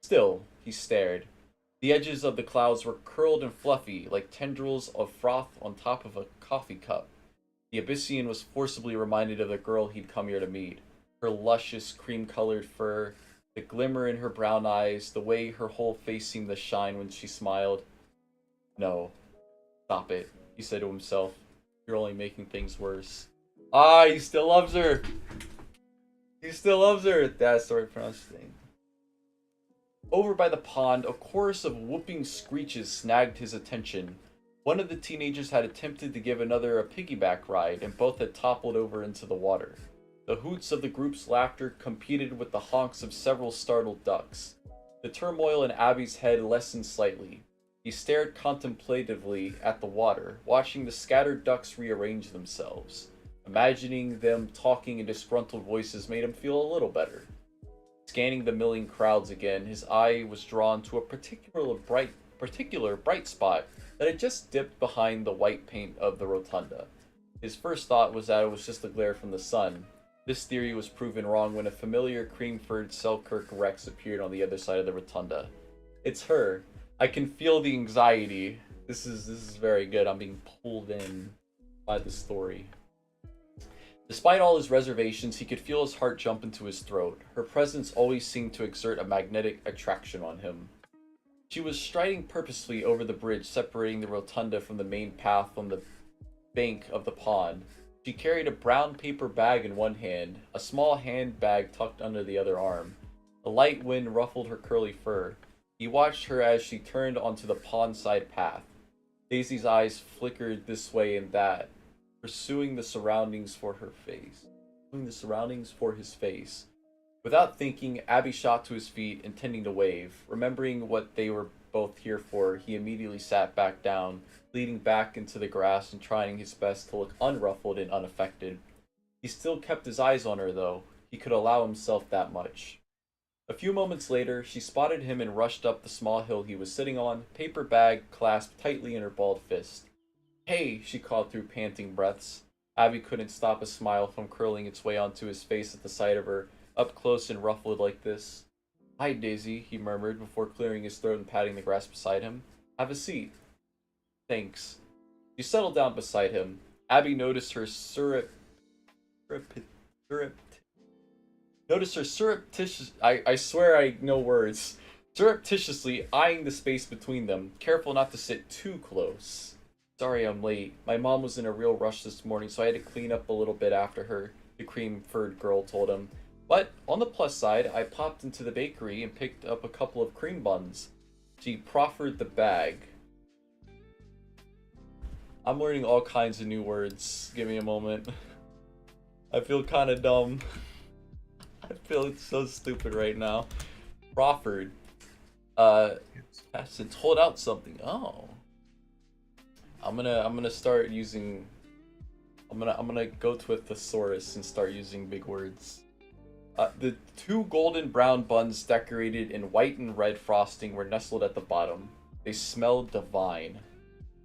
Still, he stared. The edges of the clouds were curled and fluffy, like tendrils of froth on top of a coffee cup. The Abyssian was forcibly reminded of the girl he'd come here to meet. Her luscious, cream-colored fur, the glimmer in her brown eyes, the way her whole face seemed to shine when she smiled. No. Stop it, he said to himself. You're only making things worse. Ah, he still loves her! He still loves her! That's the right pronunciation. Over by the pond, a chorus of whooping screeches snagged his attention. One of the teenagers had attempted to give another a piggyback ride, and both had toppled over into the water. The hoots of the group's laughter competed with the honks of several startled ducks. The turmoil in Abby's head lessened slightly. He stared contemplatively at the water, watching the scattered ducks rearrange themselves. Imagining them talking in disgruntled voices made him feel a little better. Scanning the milling crowds again, his eye was drawn to a particular bright spot that had just dipped behind the white paint of the rotunda. His first thought was that it was just a glare from the sun. This theory was proven wrong when a familiar cream-furred Selkirk Rex appeared on the other side of the rotunda. It's her. I can feel the anxiety. This is very good. I'm being pulled in by the story. Despite all his reservations, he could feel his heart jump into his throat. Her presence always seemed to exert a magnetic attraction on him. She was striding purposefully over the bridge separating the rotunda from the main path on the bank of the pond. She carried a brown paper bag in one hand, a small handbag tucked under the other arm. A light wind ruffled her curly fur. He watched her as she turned onto the pond-side path. Daisy's eyes flickered this way and that, pursuing the surroundings for his face. Without thinking, Abby shot to his feet, intending to wave. Remembering what they were both here for, he immediately sat back down, leaning back into the grass and trying his best to look unruffled and unaffected. He still kept his eyes on her, though. He could allow himself that much. A few moments later, she spotted him and rushed up the small hill he was sitting on, paper bag clasped tightly in her balled fist. "Hey," she called through panting breaths. Abby couldn't stop a smile from curling its way onto his face at the sight of her, up close and ruffled like this. "Hi, Daisy," he murmured before clearing his throat and patting the grass beside him. "Have a seat." "Thanks." She settled down beside him. Abby noticed her Notice her I swear I know words. Surreptitiously eyeing the space between them, careful not to sit too close. Sorry I'm late. My mom was in a real rush this morning, so I had to clean up a little bit after her, the cream-furred girl told him. But, on the plus side, I popped into the bakery and picked up a couple of cream buns. She proffered the bag. I'm learning all kinds of new words. Give me a moment. I feel kind of dumb. I feel so stupid right now. Proffered. Has to hold out something. Oh. I'm gonna start using. I'm gonna go to a thesaurus and start using big words. The two golden brown buns decorated in white and red frosting were nestled at the bottom. They smelled divine.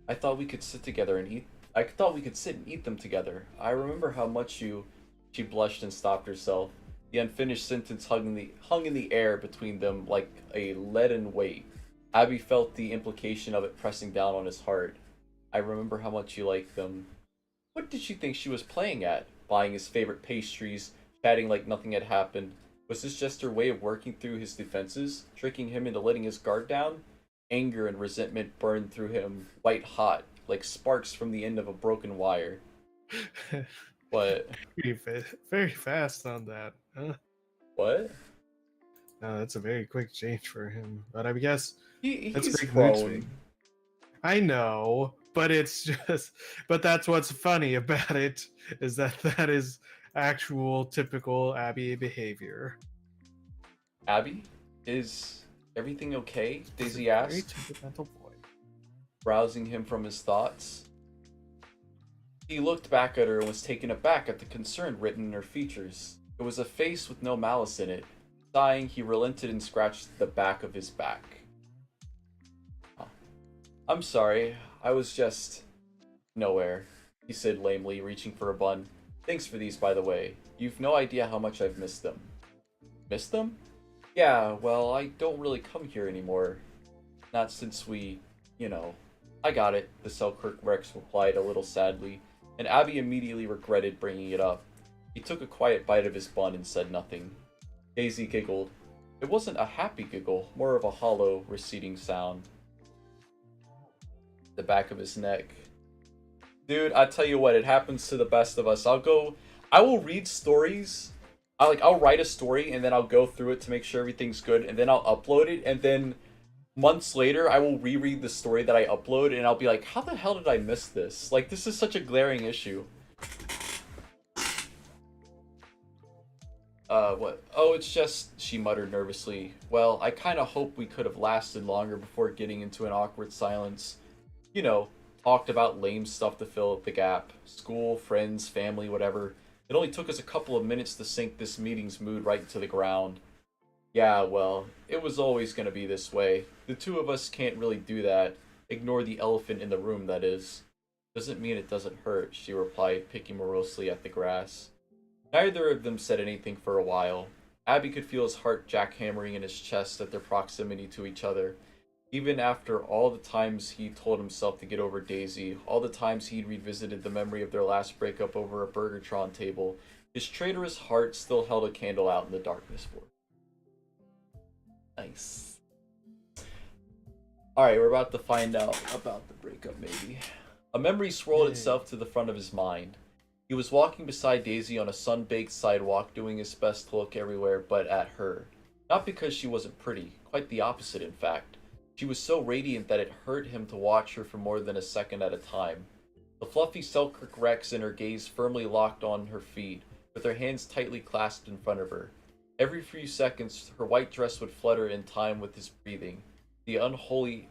I thought we could sit together and eat. I thought we could sit and eat them together. I remember how much you. She blushed and stopped herself. The unfinished sentence hung in the air between them like a leaden weight. Abby felt the implication of it pressing down on his heart. I remember how much you liked them. What did she think she was playing at? Buying his favorite pastries, chatting like nothing had happened. Was this just her way of working through his defenses, tricking him into letting his guard down? Anger and resentment burned through him, white hot, like sparks from the end of a broken wire. What? Very fast on that. Huh? What? That's a very quick change for him. But I guess that's He's big mood swing. prone. I know, but it's just. But that's what's funny about it is that is actual typical Abby behavior. Abby, is everything okay? Daisy Very asked, temperamental boy. rousing him from his thoughts. He looked back at her and was taken aback at the concern written in her features. It was a face with no malice in it. Sighing, he relented and scratched the back of his back. Oh. I'm sorry, I was just... nowhere, he said lamely, reaching for a bun. Thanks for these, by the way. You've no idea how much I've missed them. Missed them? Yeah, well, I don't really come here anymore. Not since we, I got it, the Selkirk Rex replied a little sadly, and Abby immediately regretted bringing it up. He took a quiet bite of his bun and said nothing. Daisy giggled. It wasn't a happy giggle, more of a hollow, receding sound. The back of his neck. Dude, I tell you what, it happens to the best of us. I will read stories. I'll write a story and then I'll go through it to make sure everything's good, and then I'll upload it, and then months later I will reread the story that I upload and I'll be like, how the hell did I miss this? Like, this is such a glaring issue. What? Oh, it's just, she muttered nervously. Well, I kinda hope we could have lasted longer before getting into an awkward silence. Talked about lame stuff to fill up the gap. School, friends, family, whatever. It only took us a couple of minutes to sink this meeting's mood right into the ground. Yeah, well, it was always gonna be this way. The two of us can't really do that. Ignore the elephant in the room, that is. Doesn't mean it doesn't hurt, she replied, picking morosely at the grass. Neither of them said anything for a while. Abby could feel his heart jackhammering in his chest at their proximity to each other. Even after all the times he told himself to get over Daisy, all the times he'd revisited the memory of their last breakup over a Burgertron table, his traitorous heart still held a candle out in the darkness for him. Nice. Alright, we're about to find out about the breakup, maybe. A memory swirled itself to the front of his mind. He was walking beside Daisy on a sun-baked sidewalk, doing his best to look everywhere but at her. Not because she wasn't pretty, quite the opposite in fact. She was so radiant that it hurt him to watch her for more than a second at a time. The fluffy Selkirk Rex and her gaze firmly locked on her feet, with her hands tightly clasped in front of her. Every few seconds, her white dress would flutter in time with his breathing. The unholy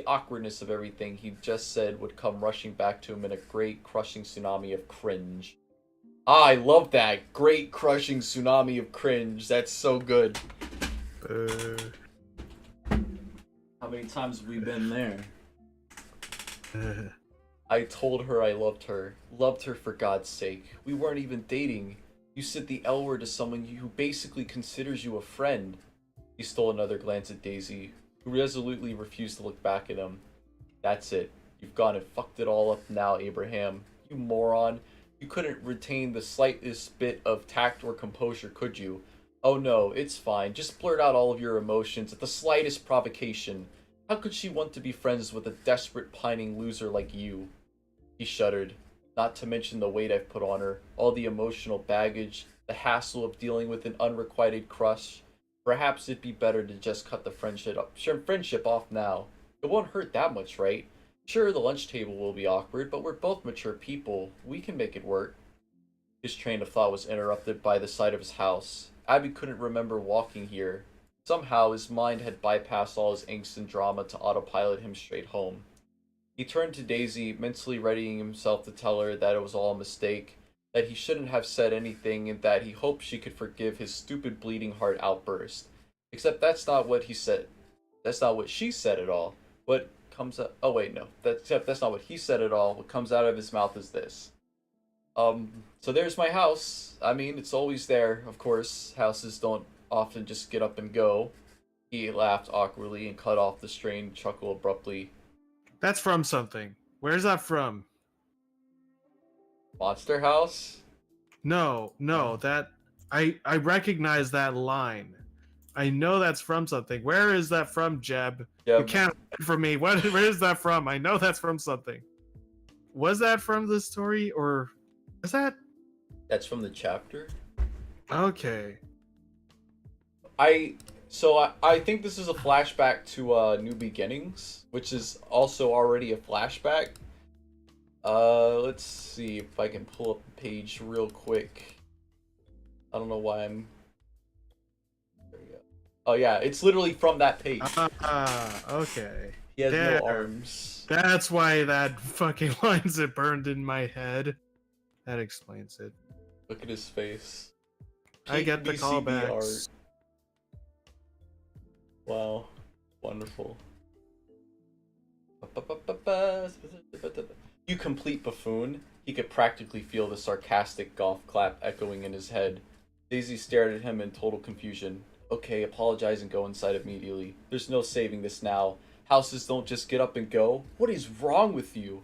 awkwardness of everything he'd just said would come rushing back to him in a great, crushing tsunami of cringe. Ah, I love that! Great, crushing tsunami of cringe. That's so good. How many times have we been there? I told her I loved her. Loved her for God's sake. We weren't even dating. You said the L word to someone who basically considers you a friend. He stole another glance at Daisy, who resolutely refused to look back at him. That's it. You've gone and fucked it all up now, Abraham. You moron. You couldn't retain the slightest bit of tact or composure, could you? Oh no, it's fine. Just blurt out all of your emotions at the slightest provocation. How could she want to be friends with a desperate, pining loser like you? He shuddered. Not to mention the weight I've put on her, all the emotional baggage, the hassle of dealing with an unrequited crush. Perhaps it'd be better to just cut the friendship off now. It won't hurt that much, right? Sure, the lunch table will be awkward, but we're both mature people. We can make it work. His train of thought was interrupted by the sight of his house. Abby couldn't remember walking here. Somehow, his mind had bypassed all his angst and drama to autopilot him straight home. He turned to Daisy, mentally readying himself to tell her that it was all a mistake, that he shouldn't have said anything, and that he hoped she could forgive his stupid bleeding heart outburst. Except that's not what he said. That's not what she said at all. What comes out... Oh wait, no. That's not what he said at all. What comes out of his mouth is this. So there's my house. I mean, it's always there, of course. Houses don't often just get up and go. He laughed awkwardly and cut off the strained chuckle abruptly. That's from something. Where's that from? Monster House? No, that I recognize that line. I know that's from something. Where is that from, Jeb? You can't hide from me. Where is that from? I know that's from something. Was that from the story, or is that? That's from the chapter. Okay. I think this is a flashback to New Beginnings, which is also already a flashback. Let's see if I can pull up the page real quick. I don't know why I'm... There we go. Oh yeah, it's literally from that page. Okay. He has There. no arms. That's why that fucking line's it burned in my head. That explains it. Look at his face. I get the BCB callbacks. art. Wow. Wonderful. You complete buffoon. He could practically feel the sarcastic golf clap echoing in his head. Daisy stared at him in total confusion. Okay, apologize and go inside immediately. There's no saving this now. Houses don't just get up and go. What is wrong with you?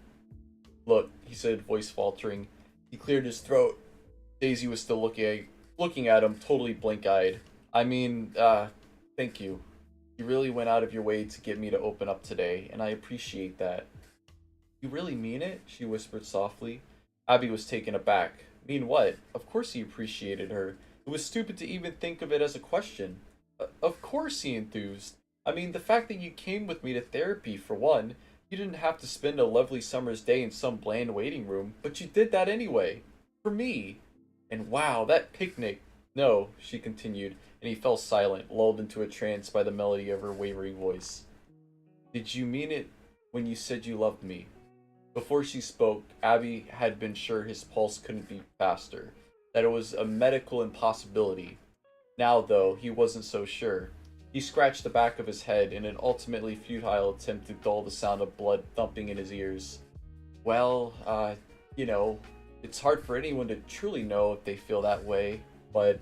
Look, he said, voice faltering. He cleared his throat. Daisy was still looking at him, totally blank-eyed. I mean, thank you. You really went out of your way to get me to open up today, and I appreciate that. You really mean it? She whispered softly. Abby was taken aback. Mean what? Of course he appreciated her. It was stupid to even think of it as a question. Of course he enthused. I mean, the fact that you came with me to therapy, for one. You didn't have to spend a lovely summer's day in some bland waiting room, but you did that anyway. For me. And wow, that picnic. No, she continued, and he fell silent, lulled into a trance by the melody of her wavering voice. Did you mean it when you said you loved me? Before she spoke, Abby had been sure his pulse couldn't beat faster, that it was a medical impossibility. Now, though, he wasn't so sure. He scratched the back of his head in an ultimately futile attempt to dull the sound of blood thumping in his ears. Well, you know, it's hard for anyone to truly know if they feel that way, but,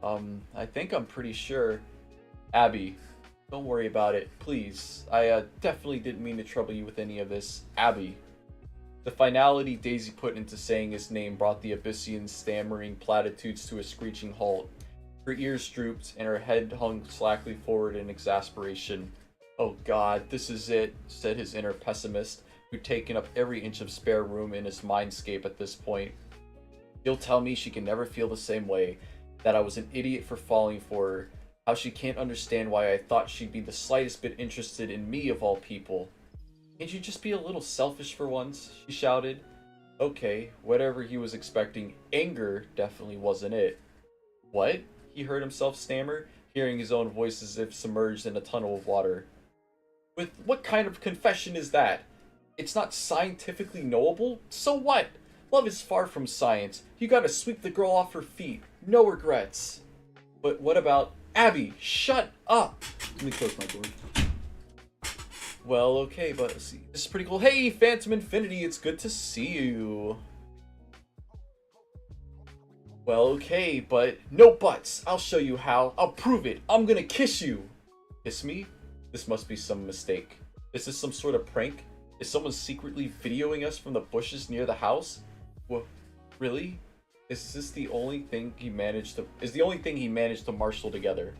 I think I'm pretty sure. Abby, don't worry about it, please. I, definitely didn't mean to trouble you with any of this. Abby. The finality Daisy put into saying his name brought the Abyssian's stammering platitudes to a screeching halt. Her ears drooped, and her head hung slackly forward in exasperation. Oh god, this is it, said his inner pessimist, who'd taken up every inch of spare room in his mindscape at this point. You'll tell me she can never feel the same way, that I was an idiot for falling for her, how she can't understand why I thought she'd be the slightest bit interested in me of all people. Can't you just be a little selfish for once? She shouted. Okay, whatever he was expecting, anger definitely wasn't it. What? He heard himself stammer, hearing his own voice as if submerged in a tunnel of water. With what kind of confession is that? It's not scientifically knowable? So what? Love is far from science. You gotta sweep the girl off her feet. No regrets. But what about... Abby, shut up! Let me close my door. Well, okay, but see, this is pretty cool. Hey, Phantom Infinity, it's good to see you. Well, okay, but no buts. I'll show you how. I'll prove it. I'm gonna kiss you. Kiss me? This must be some mistake. Is this some sort of prank? Is someone secretly videoing us from the bushes near the house? Well, really? Is this the only thing he managed to marshal together?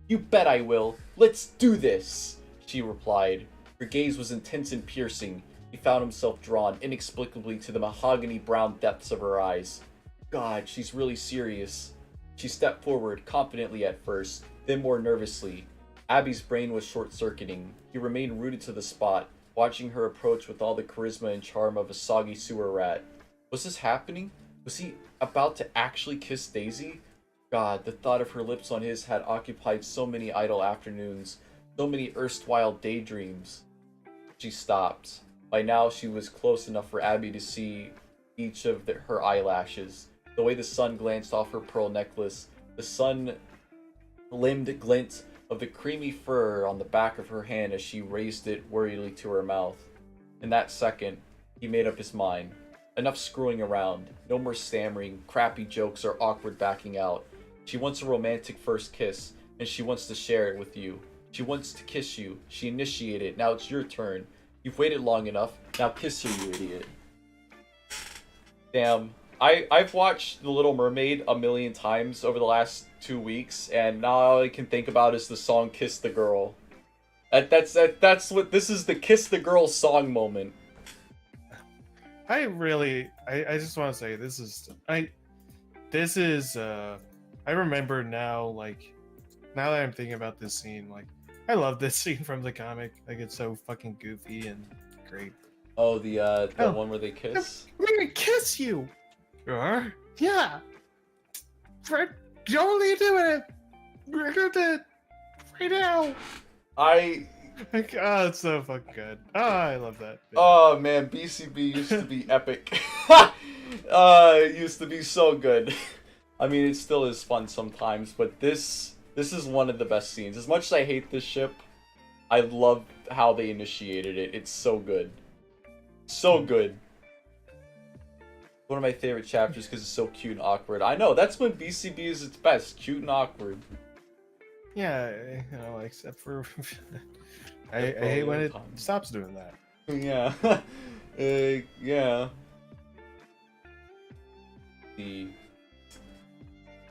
You bet I will. Let's do this, she replied. Her gaze was intense and piercing. He found himself drawn inexplicably to the mahogany brown depths of her eyes. God, she's really serious. She stepped forward, confidently at first, then more nervously. Abby's brain was short-circuiting. He remained rooted to the spot, watching her approach with all the charisma and charm of a soggy sewer rat. Was this happening? Was he about to actually kiss Daisy? God, the thought of her lips on his had occupied so many idle afternoons, so many erstwhile daydreams. She stopped. By now she was close enough for Abby to see each of her eyelashes. The way the sun glanced off her pearl necklace, the sun-limned glint of the creamy fur on the back of her hand as she raised it worriedly to her mouth. In that second, he made up his mind. Enough screwing around. No more stammering, crappy jokes, or awkward backing out. She wants a romantic first kiss, and she wants to share it with you. She wants to kiss you. She initiated. Now it's your turn. You've waited long enough. Now kiss her, you idiot. Damn. I've watched The Little Mermaid a million times over the last 2 weeks, and now all I can think about is the song "Kiss the Girl." That's what this is, the "Kiss the Girl" song moment. I just want to say I remember now, like, now that I'm thinking about this scene, like, I love this scene from the comic. Like, it's so fucking goofy and great. Oh, the one where they kiss? I'm gonna kiss you! Yeah! Fred, don't leave doing it! We're gonna do it right now! Like, oh, it's so fucking good. Oh, I love that. Oh man, BCB used to be epic. It used to be so good. I mean, it still is fun sometimes, but this is one of the best scenes. As much as I hate this ship, I love how they initiated it. It's so good. So good. One of my favorite chapters because it's so cute and awkward. I know, that's when BCB is its best. Cute and awkward. Yeah, you know, except for... I hate when it stops doing that. Yeah. Yeah. In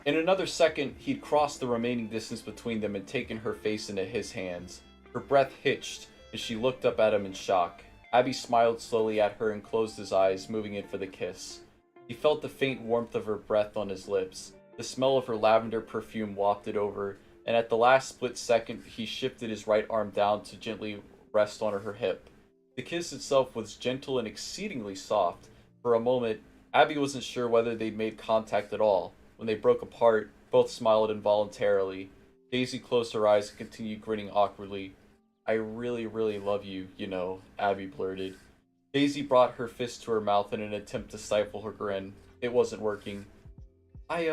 another second, he'd crossed the remaining distance between them and taken her face into his hands. Her breath hitched as she looked up at him in shock. Abby smiled slowly at her and closed his eyes, moving in for the kiss. He felt the faint warmth of her breath on his lips. The smell of her lavender perfume wafted over, and at the last split second, he shifted his right arm down to gently rest on her hip. The kiss itself was gentle and exceedingly soft. For a moment, Abby wasn't sure whether they'd made contact at all. When they broke apart, both smiled involuntarily. Daisy closed her eyes and continued grinning awkwardly. I really, really love you, you know, Abby blurted. Daisy brought her fist to her mouth in an attempt to stifle her grin. It wasn't working. I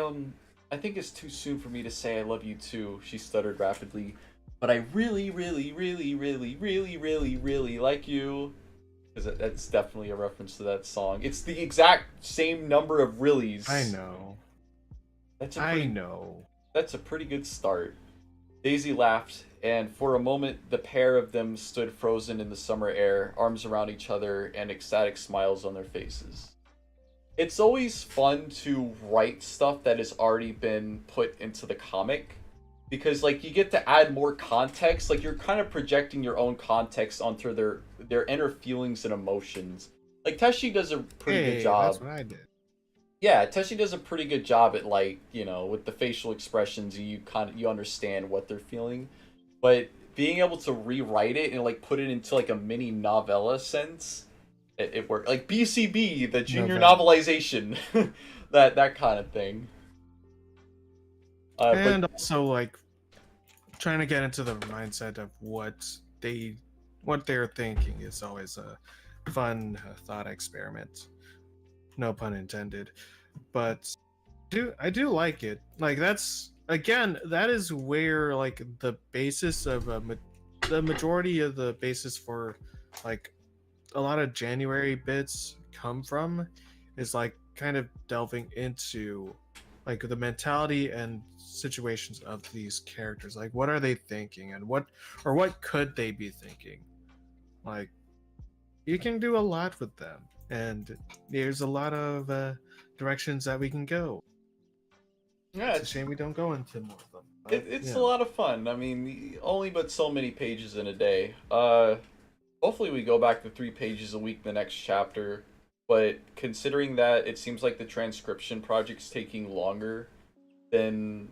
think it's too soon for me to say I love you too, she stuttered rapidly. But I really, really, really, really, really, really, really like you. Because that's definitely a reference to that song. It's the exact same number of reallys. I know. I know. That's a pretty good start. Daisy laughed, and for a moment, the pair of them stood frozen in the summer air, arms around each other, and ecstatic smiles on their faces. It's always fun to write stuff that has already been put into the comic, because, like, you get to add more context. Like, you're kind of projecting your own context onto their inner feelings and emotions. Like, Teshi does a pretty good job. That's what I did. Yeah, Teshi does a pretty good job at, like, you know, with the facial expressions, you understand what they're feeling. But being able to rewrite it and, like, put it into, like, a mini novella sense, it worked. Like BCB, the junior novelization, that kind of thing. And also, like, trying to get into the mindset of what they're thinking is always a fun thought experiment. No pun intended. But I do like it. Like, that's, again, that is where, like, the basis of the majority of the basis for, like, a lot of January bits come from, is, like, kind of delving into, like, the mentality and situations of these characters. Like, what are they thinking, and what could they be thinking? Like, you can do a lot with them, and there's a lot of directions that we can go. Yeah, It's a shame we don't go into more of them. it's a lot of fun. I mean, only but so many pages in a day. Hopefully we go back to 3 pages a week in the next chapter. But considering that it seems like the transcription project's taking longer than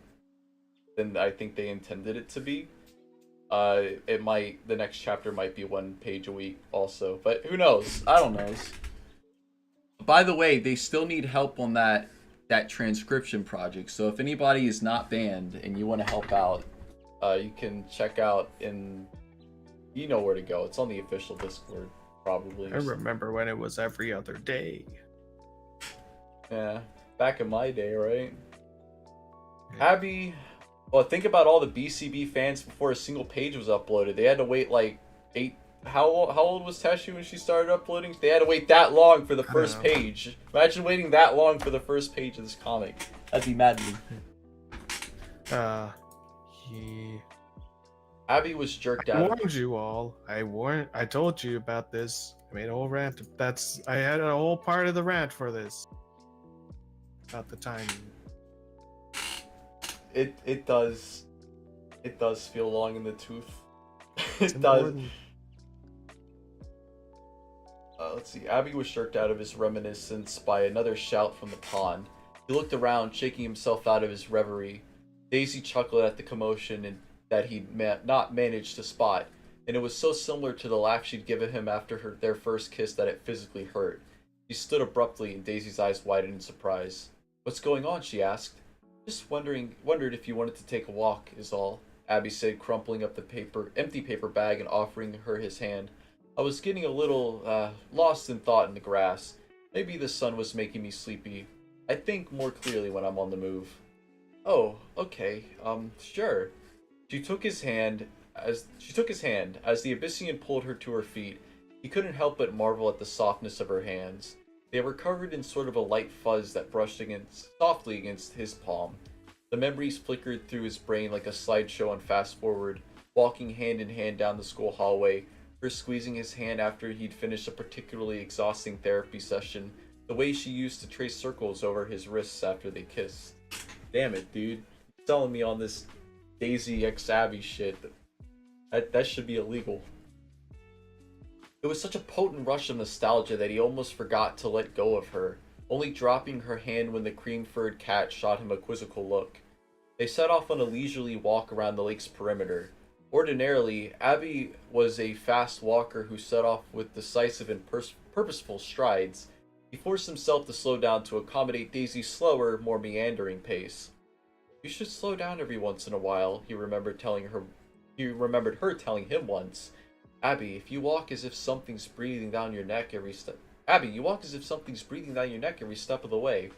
I think they intended it to be, the next chapter might be 1 page a week also. But who knows? I don't know. By the way, they still need help on that transcription project. So if anybody is not banned and you want to help out, you can check out you know where to go. It's on the official Discord, probably. I remember when it was every other day. Yeah, back in my day, right? Yeah. Abby, well, think about all the BCB fans before a single page was uploaded. They had to wait like 8. How old was Tashi when she started uploading? They had to wait that long for the first page. Imagine waiting that long for the first page of this comic. That'd be maddening. Abby was jerked I out. warned you all. I told you about this. I made a whole rant. I had a whole part of the rant for this. About the timing. It does feel long in the tooth. It does. Important. Let's see. Abby was jerked out of his reminiscence by another shout from the pond. He looked around, shaking himself out of his reverie. Daisy chuckled at the commotion and that he'd not managed to spot, and it was so similar to the laugh she'd given him after their first kiss that it physically hurt. He stood abruptly, and Daisy's eyes widened in surprise. "What's going on?" she asked. "Just wondered if you wanted to take a walk, is all," Abby said, crumpling up the empty paper bag and offering her his hand. "I was getting a little lost in thought in the grass. Maybe the sun was making me sleepy. I think more clearly when I'm on the move." "Oh, okay, sure." She took his hand as the Abyssinian pulled her to her feet. He couldn't help but marvel at the softness of her hands. They were covered in sort of a light fuzz that brushed softly against his palm. The memories flickered through his brain like a slideshow on fast forward, walking hand in hand down the school hallway, her squeezing his hand after he'd finished a particularly exhausting therapy session, the way she used to trace circles over his wrists after they kissed. Damn it, dude. You're selling me on this Daisy x Abby shit. That should be illegal. It was such a potent rush of nostalgia that he almost forgot to let go of her, only dropping her hand when the cream-furred cat shot him a quizzical look. They set off on a leisurely walk around the lake's perimeter. Ordinarily, Abby was a fast walker who set off with decisive and purposeful strides. He forced himself to slow down to accommodate Daisy's slower, more meandering pace. "You should slow down every once in a while," he remembered her telling him once. "Abby, if you walk as if something's breathing down your neck every step of the way."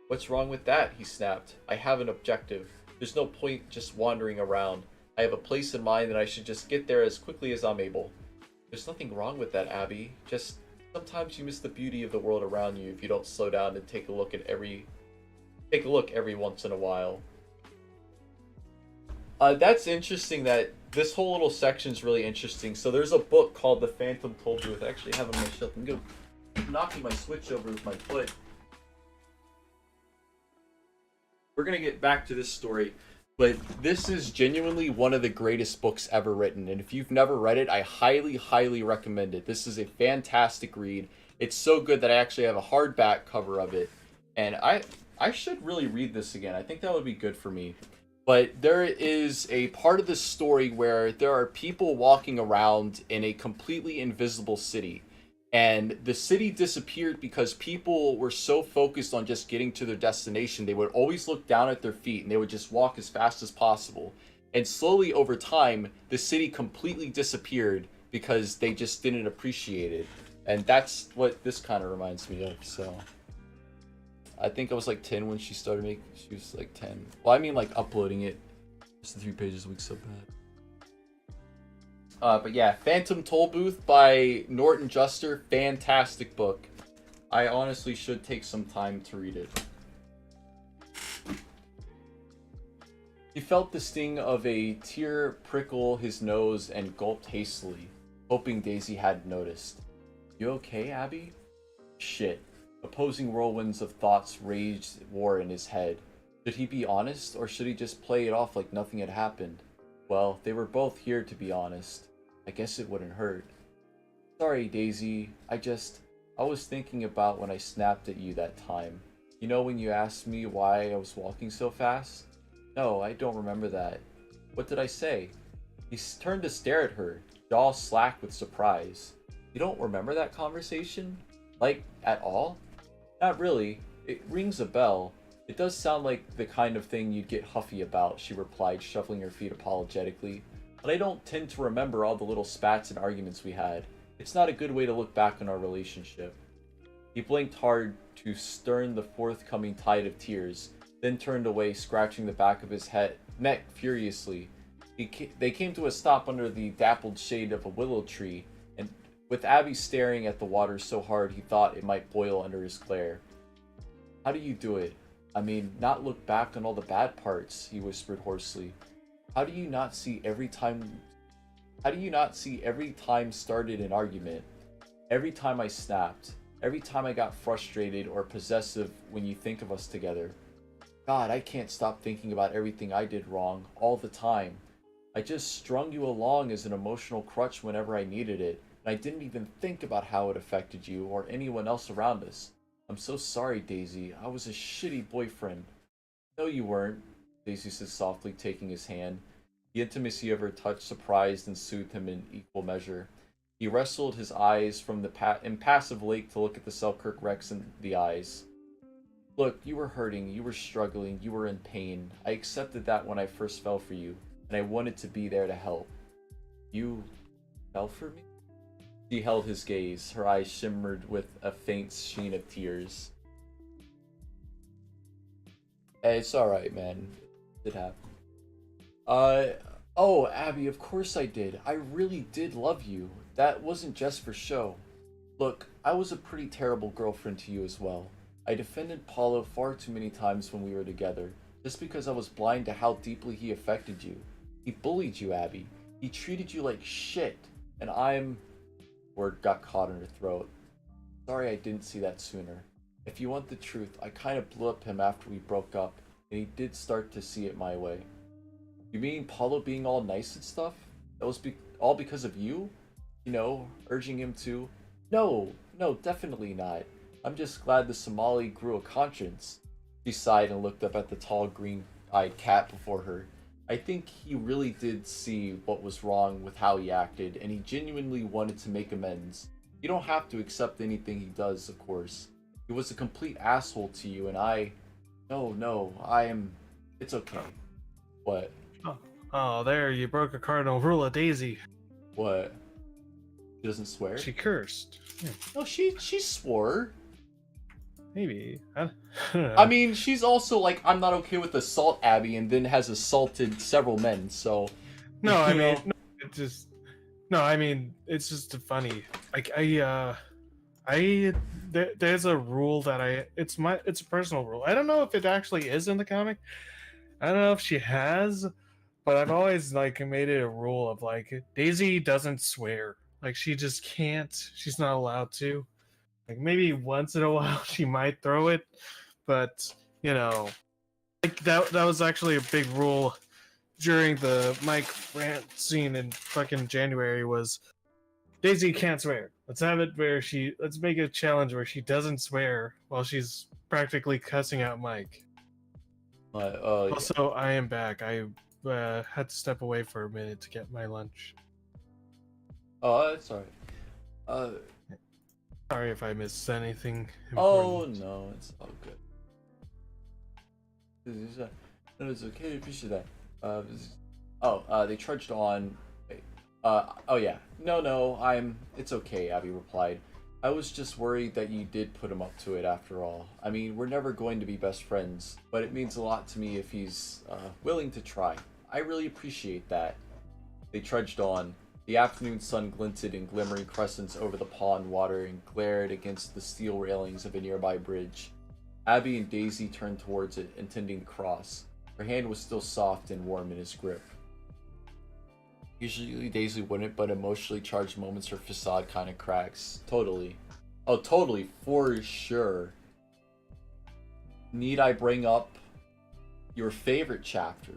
"What's wrong with that?" he snapped. "I have an objective. There's no point just wandering around. I have a place in mind and I should just get there as quickly as I'm able." "There's nothing wrong with that, Abby. Just sometimes you miss the beauty of the world around you if you don't slow down and take a look every once in a while." That's interesting. That this whole little section is really interesting. So there's a book called The Phantom Tollbooth. I actually have it on my shelf. I'm going knocking my Switch over with my foot. We're gonna get back to this story, but this is genuinely one of the greatest books ever written. And if you've never read it, I highly, highly recommend it. This is a fantastic read. It's so good that I actually have a hardback cover of it, and I should really read this again. I think that would be good for me. But there is a part of the story where there are people walking around in a completely invisible city. And the city disappeared because people were so focused on just getting to their destination, they would always look down at their feet and they would just walk as fast as possible. And slowly over time, the city completely disappeared because they just didn't appreciate it. And that's what this kind of reminds me of, so... I think I was like 10 when she started making. She was like 10. Well, I mean, like uploading it. Just the 3 pages a week, so bad. But yeah, Phantom Tollbooth by Norton Juster. Fantastic book. I honestly should take some time to read it. He felt the sting of a tear prickle his nose and gulped hastily, hoping Daisy hadn't noticed. You okay, Abby? Shit. Opposing whirlwinds of thoughts raged war in his head. Should he be honest, or should he just play it off like nothing had happened? Well, they were both here to be honest. I guess it wouldn't hurt. Sorry, Daisy. I was thinking about when I snapped at you that time. You know when you asked me why I was walking so fast? No, I don't remember that. What did I say? He turned to stare at her, jaw slack with surprise. You don't remember that conversation? Like, at all? Not really. It rings a bell. It does sound like the kind of thing you'd get huffy about, she replied, shuffling her feet apologetically. But I don't tend to remember all the little spats and arguments we had. It's not a good way to look back on our relationship. He blinked hard to stern the forthcoming tide of tears, then turned away, scratching the back of his neck furiously. They came to a stop under the dappled shade of a willow tree, and with Abby staring at the water so hard he thought it might boil under his glare. How do you do it? I mean, not look back on all the bad parts, he whispered hoarsely. How do you not see every time started an argument? Every time I snapped. Every time I got frustrated or possessive when you think of us together. God, I can't stop thinking about everything I did wrong all the time. I just strung you along as an emotional crutch whenever I needed it, and I didn't even think about how it affected you or anyone else around us. I'm so sorry, Daisy. I was a shitty boyfriend. No, you weren't, Daisy said softly, taking his hand. The intimacy of her touch surprised and soothed him in equal measure. He wrestled his eyes from the impassive lake to look at the Selkirk Rex in the eyes. Look, you were hurting, you were struggling, you were in pain. I accepted that when I first fell for you, and I wanted to be there to help. You fell for me? She held his gaze, her eyes shimmered with a faint sheen of tears. Hey, it's alright, man. It happened. Oh, Abby, of course I did. I really did love you. That wasn't just for show. Look, I was a pretty terrible girlfriend to you as well. I defended Paulo far too many times when we were together, just because I was blind to how deeply he affected you. He bullied you, Abby. He treated you like shit, and Word got caught in her throat. Sorry I didn't see that sooner. If you want the truth, I kind of blew up him after we broke up, and he did start to see it my way. You mean Paulo being all nice and stuff? That was all because of you? You know, urging him to... No, definitely not. I'm just glad the Somali grew a conscience. She sighed and looked up at the tall green-eyed cat before her. I think he really did see what was wrong with how he acted, and he genuinely wanted to make amends. You don't have to accept anything he does, of course. He was a complete asshole to you, and it's okay. What? Oh, there, you broke a cardinal rule of Daisy. What? She doesn't swear? She cursed. Yeah, No, she swore. maybe. I mean, she's also like, I'm not okay with assault Abby, and then has assaulted several men, so... No, I you mean, know. no, it's just funny. Like, there's a rule that it's a personal rule. I don't know if it actually is in the comic. I don't know if she has, but I've always like made it a rule of like Daisy doesn't swear. Like she just can't. She's not allowed to. Like maybe once in a while she might throw it, but you know, like that was actually a big rule during the Mike rant scene in fucking January was Daisy can't swear. Let's have it where let's make a challenge where she doesn't swear while she's practically cussing out Mike. Also, I am back. I had to step away for a minute to get my lunch. Oh, that's alright. Sorry if I missed anything important. Oh no, it's all good. No, it's okay. I appreciate that. They trudged on. Wait. Oh yeah. No, it's okay, Abby replied. I was just worried that you did put him up to it after all. I mean, we're never going to be best friends, but it means a lot to me if he's willing to try. I really appreciate that. They trudged on. The afternoon sun glinted in glimmering crescents over the pond water and glared against the steel railings of a nearby bridge. Abby and Daisy turned towards it, intending to cross. Her hand was still soft and warm in his grip. Usually Daisy wouldn't, but emotionally charged moments her facade kind of cracks. Totally. Oh, totally, for sure. Need I bring up your favorite chapter?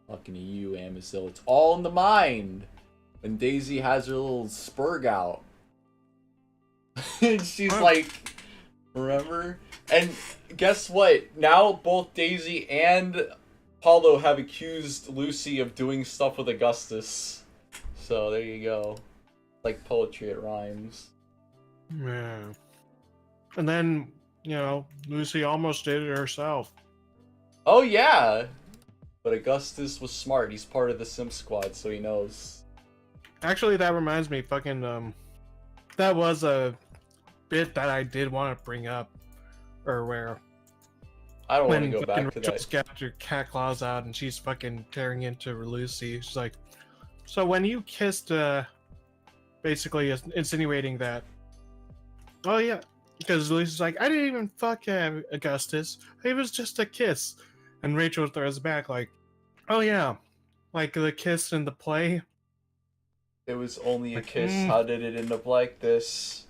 Fucking you, Amazil. It's all in the mind. When Daisy has her little spurg out. And she's like, remember? And guess what? Now both Daisy and Paulo have accused Lucy of doing stuff with Augustus. So there you go. Like poetry, it rhymes. Yeah. And then, you know, Lucy almost did it herself. Oh yeah! But Augustus was smart. He's part of the Sim Squad, so he knows. Actually, that reminds me, that was a bit that I did want to bring up, or where I don't want to when go fucking back to Rachel's that. got her cat claws out and she's fucking tearing into Lucy. She's like, so when you kissed, basically insinuating that, oh yeah, because Lucy's like, I didn't even fuck Augustus. It was just a kiss. And Rachel throws back like, oh yeah, like the kiss in the play. It was only a Like, kiss. How did it end up like this?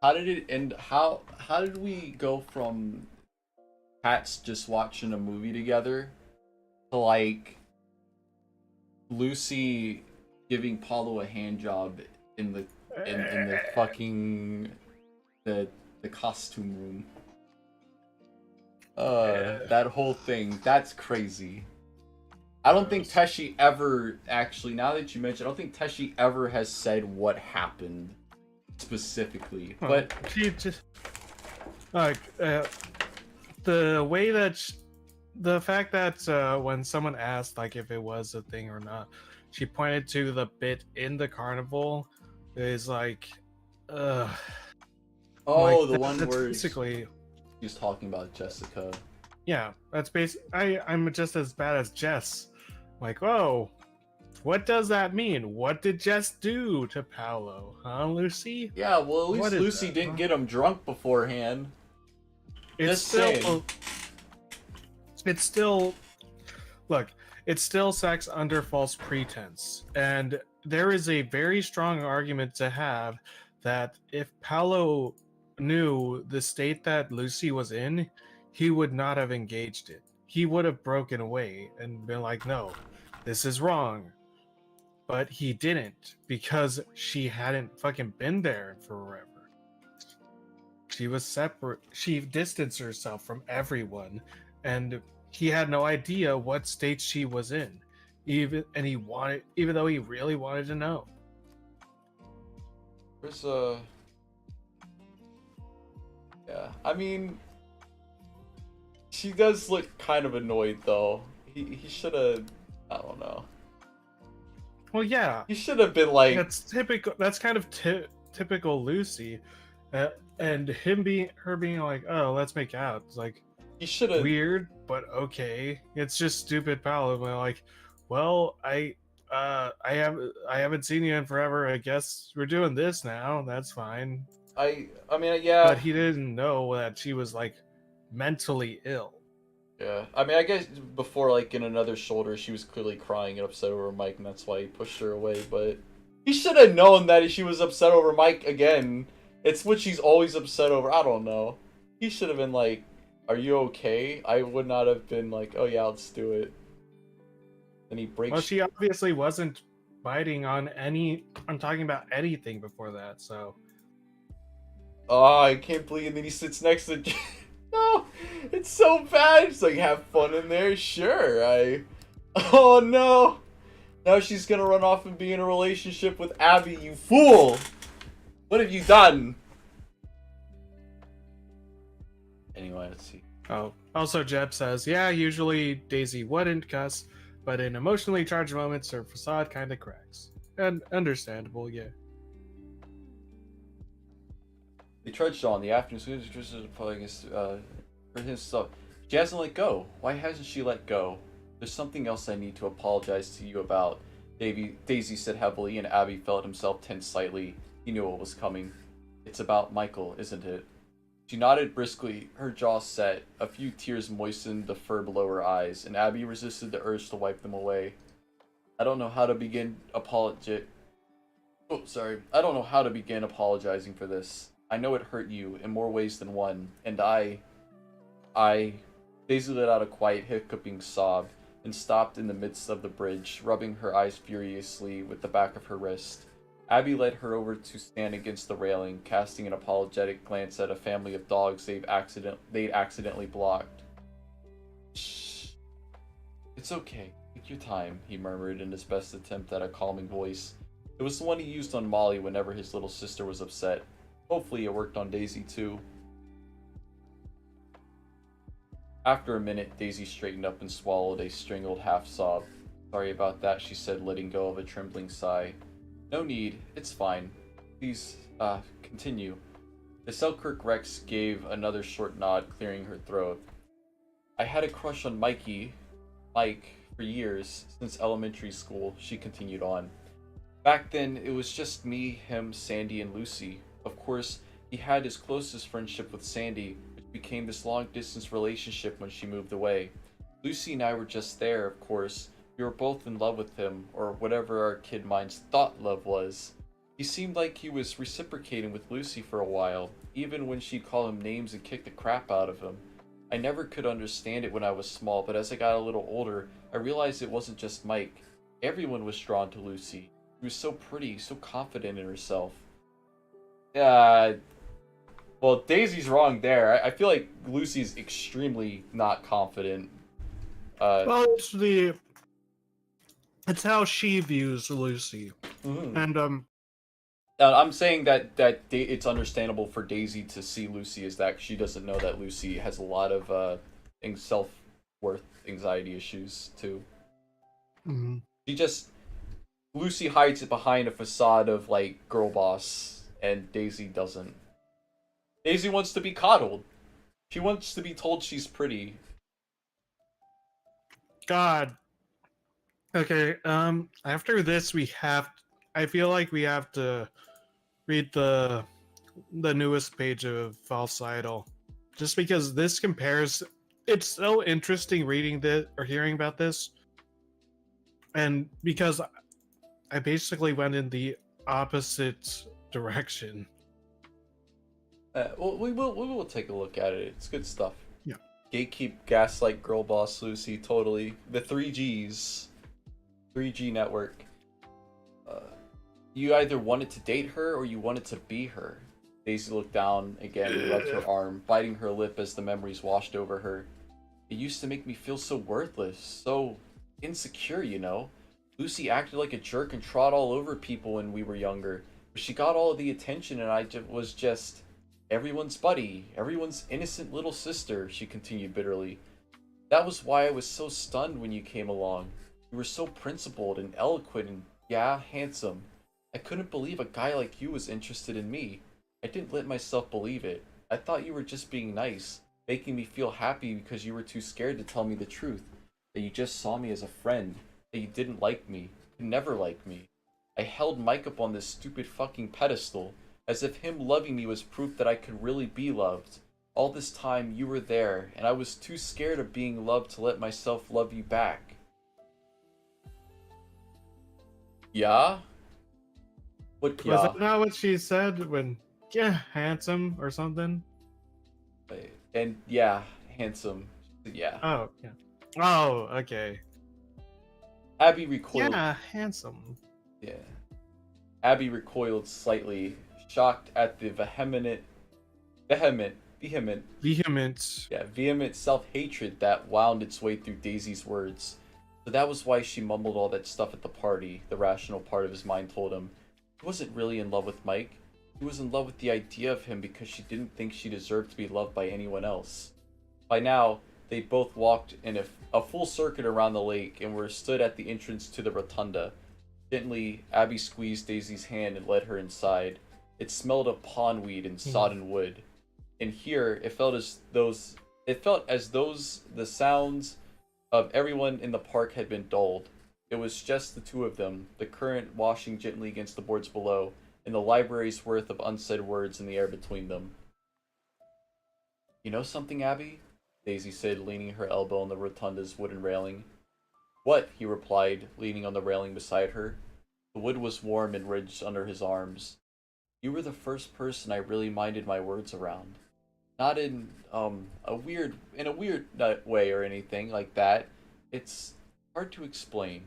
How did it end? How did we go from cats just watching a movie together to like Lucy giving Paulo a hand job in the fucking the costume room? That whole thing, that's crazy. I don't think Teshi ever actually, now that you mention, I don't think Teshi ever has said what happened specifically. But she just like the way that the fact that when someone asked like if it was a thing or not, she pointed to the bit in the carnival is like, oh, like, the one that's where basically, he's talking about Jessica. yeah, that's I'm just as bad as Jess. Like, oh, what does that mean? What did Jess do to Paolo? Huh, Lucy? Yeah, well, at least What is Lucy that, didn't huh? get him drunk beforehand. It's Just still, saying. it's still, look, it's still sex under false pretense. And there is a very strong argument to have that if Paolo knew the state that Lucy was in, he would not have engaged it. He would have broken away and been like, no, this is wrong. But he didn't because she hadn't fucking been there forever. She was separate. She distanced herself from everyone, and he had no idea what state she was in. Even though he really wanted to know. There's yeah, I mean, she does look kind of annoyed though. He should have, I don't know. Well, yeah, He should have been like, that's typical. That's kind of typical Lucy, and her being like, "Oh, let's make out." It's like he should have. weird, but okay. It's just stupid, Paolo. But like, well, I haven't seen you in forever. I guess we're doing this now. That's fine. I mean, yeah. But he didn't know that she was like mentally ill. Yeah, I mean, I guess before, like, in another shoulder, she was clearly crying and upset over Mike, and that's why he pushed her away, but he should have known that she was upset over Mike again. It's what she's always upset over. I don't know. He should have been like, are you okay? I would not have been like, oh yeah, let's do it. And he breaks... Well, she obviously wasn't biting on I'm talking about anything before that, so... Oh, I can't believe, and then he sits next to... No, it's so bad. It's like, have fun in there. Sure, Oh no. Now she's gonna run off and be in a relationship with Abby, you fool. What have you done? Anyway, let's see. Oh, also Jeb says, yeah, usually Daisy wouldn't cuss, but in emotionally charged moments, her facade kind of cracks. And understandable, yeah. They trudged on the afternoon for his stuff. She hasn't let go. Why hasn't she let go? There's something else I need to apologize to you about. Daisy said heavily, and Abby felt himself tense slightly. He knew what was coming. It's about Michael, isn't it? She nodded briskly, her jaw set. A few tears moistened the fur below her eyes, and Abby resisted the urge to wipe them away. I don't know how to begin I don't know how to begin apologizing for this. I know it hurt you in more ways than one, and I Daisy let out a quiet hiccuping sob and stopped in the midst of the bridge, rubbing her eyes furiously with the back of her wrist. Abby led her over to stand against the railing, casting an apologetic glance at a family of dogs they'd accidentally blocked. Shh. It's okay. Take your time, he murmured in his best attempt at a calming voice. It was the one he used on Molly whenever his little sister was upset. Hopefully it worked on Daisy too. After a minute, Daisy straightened up and swallowed a strangled half-sob. Sorry about that, she said, letting go of a trembling sigh. No need, it's fine. Please, continue. The Selkirk Rex gave another short nod, clearing her throat. I had a crush on Mike, for years, since elementary school, she continued on. Back then, it was just me, him, Sandy, and Lucy. Of course, he had his closest friendship with Sandy, which became this long-distance relationship when she moved away. Lucy and I were just there, of course. We were both in love with him, or whatever our kid minds thought love was. He seemed like he was reciprocating with Lucy for a while, even when she'd call him names and kick the crap out of him. I never could understand it when I was small, but as I got a little older, I realized it wasn't just Mike. Everyone was drawn to Lucy. She was so pretty, so confident in herself. Well, Daisy's wrong there. I feel like Lucy's extremely not confident. Well, it's how she views Lucy, and I'm saying that it's understandable for Daisy to see Lucy as that, 'cause she doesn't know that Lucy has a lot of self-worth anxiety issues too. Lucy hides it behind a facade of like girl boss, and Daisy doesn't. Daisy wants to be coddled. She wants to be told she's pretty. God. Okay. After this, I feel like we have to read the newest page of False Idol, just because this compares. It's so interesting reading this or hearing about this, and because I basically went in the opposite direction. We will take a look at it. It's good stuff. Yeah. Gatekeep, gaslight, girl boss, Lucy, totally. The 3Gs. 3G network. You either wanted to date her or you wanted to be her. Daisy looked down again and rubbed her arm, biting her lip as the memories washed over her. It used to make me feel so worthless, so insecure, you know? Lucy acted like a jerk and trod all over people when we were younger. But she got all of the attention and I was just everyone's buddy, everyone's innocent little sister, she continued bitterly. That was why I was so stunned when you came along. You were so principled and eloquent and, yeah, handsome. I couldn't believe a guy like you was interested in me. I didn't let myself believe it. I thought you were just being nice, making me feel happy because you were too scared to tell me the truth. That you just saw me as a friend. That you didn't like me. Could never like me. I held Mike up on this stupid fucking pedestal, as if him loving me was proof that I could really be loved. All this time you were there, and I was too scared of being loved to let myself love you back. Yeah? What, yeah? Was that not what she said when, yeah, handsome or something? And yeah, handsome. Yeah. Oh, yeah. Oh, okay. Abby recoiled. Yeah, handsome. Yeah. Abby recoiled slightly, shocked at the vehement self-hatred that wound its way through Daisy's words. So that was why she mumbled all that stuff at the party, the rational part of his mind told him. He wasn't really in love with Mike. He was in love with the idea of him because she didn't think she deserved to be loved by anyone else. By now, they both walked in a full circuit around the lake and were stood at the entrance to the rotunda. Gently, Abby squeezed Daisy's hand and led her inside. It smelled of pondweed and sodden wood. And here, it felt as though the sounds of everyone in the park had been dulled. It was just the two of them, the current washing gently against the boards below, and the library's worth of unsaid words in the air between them. You know something, Abby? Daisy said, leaning her elbow on the rotunda's wooden railing. What? He replied, leaning on the railing beside her. The wood was warm and ridged under his arms. You were the first person I really minded my words around. Not in a weird way or anything like that. It's hard to explain.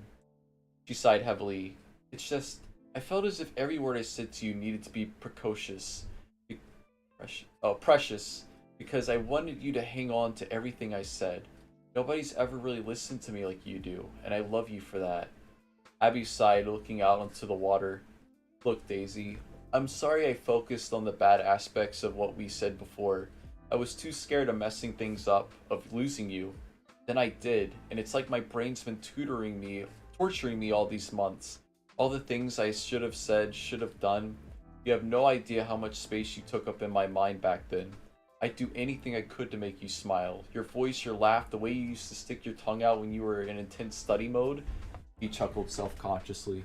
She sighed heavily. It's just I felt as if every word I said to you needed to be precious, because I wanted you to hang on to everything I said. Nobody's ever really listened to me like you do, and I love you for that. Abby sighed, looking out onto the water. Look, Daisy, I'm sorry I focused on the bad aspects of what we said before. I was too scared of messing things up, of losing you. Then I did, and it's like my brain's been torturing me all these months. All the things I should have said, should have done. You have no idea how much space you took up in my mind back then. I'd do anything I could to make you smile. Your voice, your laugh, the way you used to stick your tongue out when you were in intense study mode. He chuckled self-consciously.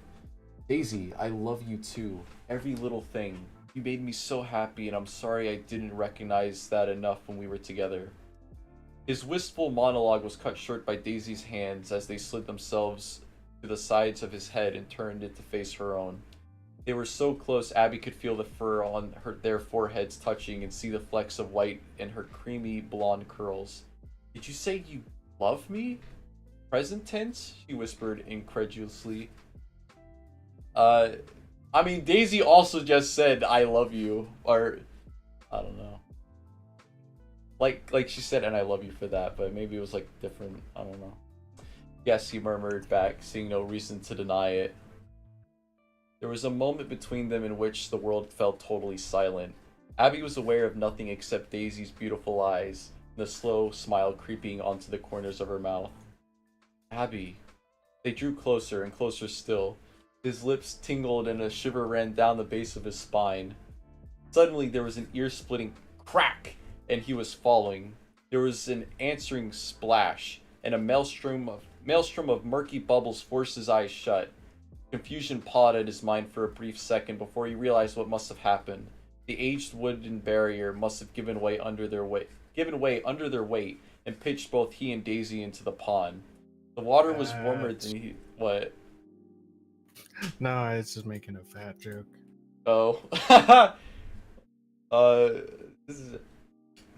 Daisy, I love you too. Every little thing. You made me so happy, and I'm sorry I didn't recognize that enough when we were together. His wistful monologue was cut short by Daisy's hands as they slid themselves to the sides of his head and turned it to face her own. They were so close, Abby could feel the fur on their foreheads touching and see the flecks of white in her creamy blonde curls. Did you say you love me? Present tense? She whispered incredulously. I mean, Daisy also just said, I love you, or, I don't know. Like she said, and I love you for that, but maybe it was, like, different, I don't know. Yes, he murmured back, seeing no reason to deny it. There was a moment between them in which the world felt totally silent. Abby was aware of nothing except Daisy's beautiful eyes, and the slow smile creeping onto the corners of her mouth. Abby. They drew closer and closer still. His lips tingled and a shiver ran down the base of his spine. Suddenly there was an ear-splitting crack, and he was falling. There was an answering splash, and a maelstrom of murky bubbles forced his eyes shut. Confusion pawed at his mind for a brief second before he realized what must have happened. The aged wooden barrier must have given way under their weight, and pitched both he and Daisy into the pond. The water was warmer than he... What? No, I was just making a fat joke. Oh. The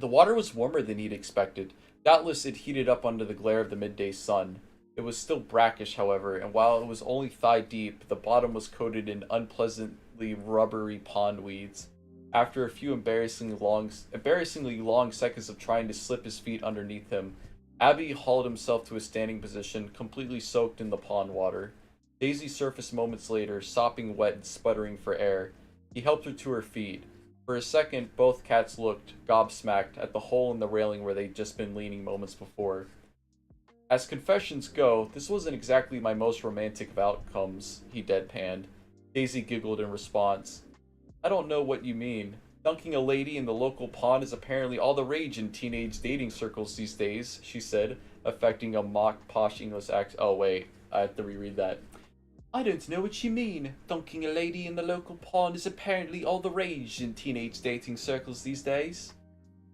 water was warmer than he'd expected. Doubtless it heated up under the glare of the midday sun. It was still brackish, however, and while it was only thigh deep, the bottom was coated in unpleasantly rubbery pond weeds. After a few embarrassingly long seconds of trying to slip his feet underneath him, Abby hauled himself to a standing position, completely soaked in the pond water. Daisy surfaced moments later, sopping wet and sputtering for air. He helped her to her feet. For a second, both cats looked, gobsmacked, at the hole in the railing where they'd just been leaning moments before. As confessions go, this wasn't exactly my most romantic of outcomes, he deadpanned. Daisy giggled in response. I don't know what you mean. Dunking a lady in the local pond is apparently all the rage in teenage dating circles these days, she said, affecting a mock posh English accent. Oh wait, I have to reread that. I don't know what you mean. Dunking a lady in the local pond is apparently all the rage in teenage dating circles these days,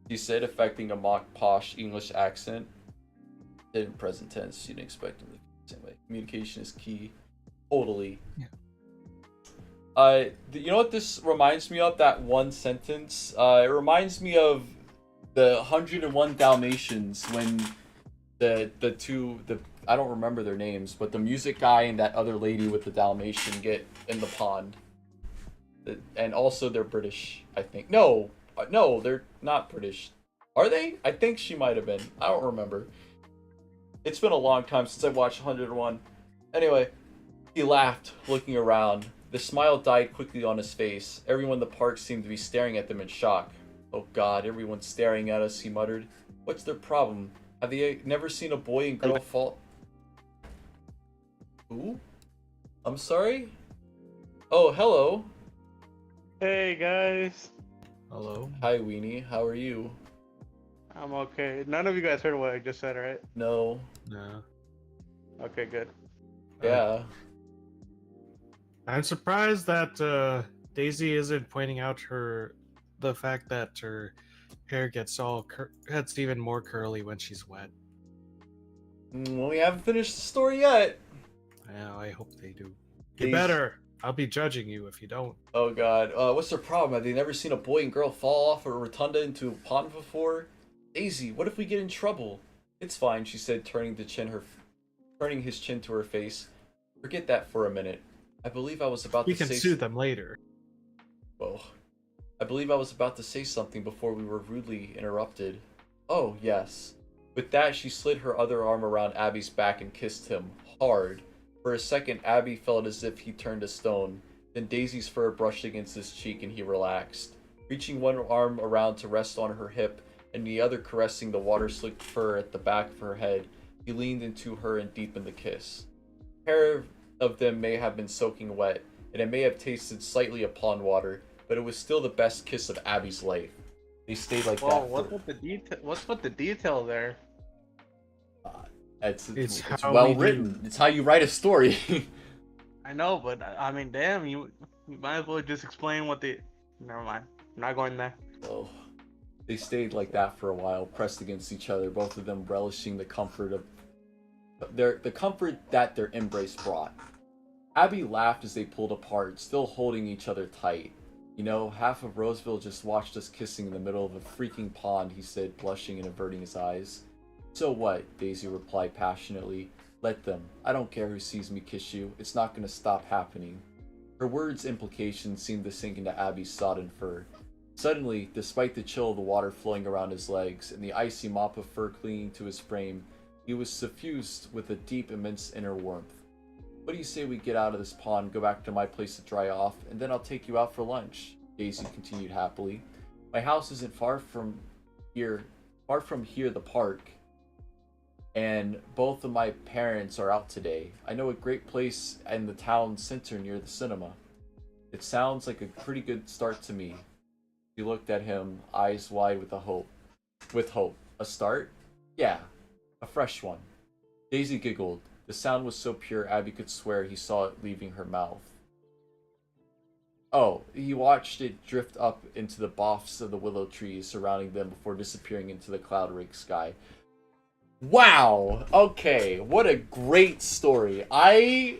she said, affecting a mock posh English accent. In present tense, you didn't expect them to the same way. Communication is key. Totally. Yeah. You know what this reminds me of? That one sentence. It reminds me of the 101 Dalmatians when the I don't remember their names, but the music guy and that other lady with the Dalmatian get in the pond. And also they're British, I think. No, they're not British. Are they? I think she might have been. I don't remember. It's been a long time since I watched 101. Anyway, he laughed, looking around. The smile died quickly on his face. Everyone in the park seemed to be staring at them in shock. Oh god, everyone's staring at us, he muttered. What's their problem? Have they never seen a boy and girl fall... Who? I'm sorry? Oh, hello. Hey guys. Hello? Hi, Weenie. How are you? I'm okay. None of you guys heard what I just said, right? No. No. Okay, good. Yeah. I'm surprised that Daisy isn't pointing out the fact that her hair gets even more curly when she's wet. Well, we haven't finished the story yet. Yeah, I hope they do. You better. I'll be judging you if you don't. Oh god, what's their problem? Have they never seen a boy and girl fall off a rotunda into a pond before? Daisy, what if we get in trouble? It's fine, she said, turning his chin to her face. Forget that for a minute. I believe I was about We to can say sue them later. Whoa. I believe I was about to say something before we were rudely interrupted. Oh, yes. With that, she slid her other arm around Abby's back and kissed him, hard. For a second, Abby felt as if he turned to stone. Then Daisy's fur brushed against his cheek and he relaxed. Reaching one arm around to rest on her hip, and the other caressing the water-slicked fur at the back of her head, he leaned into her and deepened the kiss. A pair of them may have been soaking wet, and it may have tasted slightly of pond water, but it was still the best kiss of Abby's life. They stayed like that. What's with the detail there? It's how well we written. do. It's how you write a story. I know, but I mean, damn, you might as well just explain what the. Never mind. I'm not going there. Oh, they stayed like that for a while, pressed against each other, both of them relishing the comfort that their embrace brought. Abby laughed as they pulled apart, still holding each other tight. You know, half of Roseville just watched us kissing in the middle of a freaking pond, he said, blushing and averting his eyes. So what? Daisy replied passionately. Let them. I don't care who sees me kiss you. It's not going to stop happening. Her words' implications seemed to sink into Abby's sodden fur. Suddenly, despite the chill of the water flowing around his legs and the icy mop of fur clinging to his frame, he was suffused with a deep, immense inner warmth. What do you say we get out of this pond, go back to my place to dry off, and then I'll take you out for lunch? Daisy continued happily. My house isn't far from here, the park. And both of my parents are out today. I know a great place in the town center near the cinema. It sounds like a pretty good start to me. She looked at him, eyes wide with hope. A start? Yeah, a fresh one. Daisy giggled. The sound was so pure Abby could swear he saw it leaving her mouth. Oh, he watched it drift up into the boughs of the willow trees surrounding them before disappearing into the cloud-raked sky. Wow. Okay. What a great story. I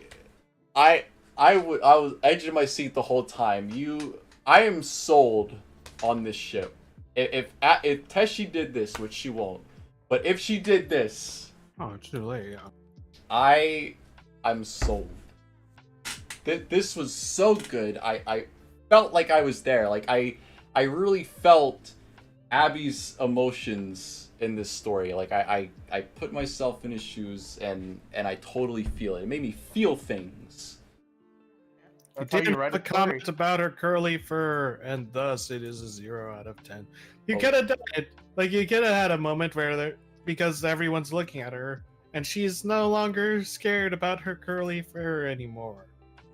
was edging my seat the whole time. I am sold on this ship. If Teshi did this, which she won't, but if she did this, Oh, it's too late. Yeah. I'm sold. This was so good. I felt like I was there. Like I really felt Abby's emotions in this story. Like I put myself in his shoes and I totally feel it. It made me feel things. You That's how you didn't write have a a story. comment about her curly fur, and thus it is a 0 out of 10. You Oh. could have done it. Like, you could have had a moment where because everyone's looking at her, and she's no longer scared about her curly fur anymore.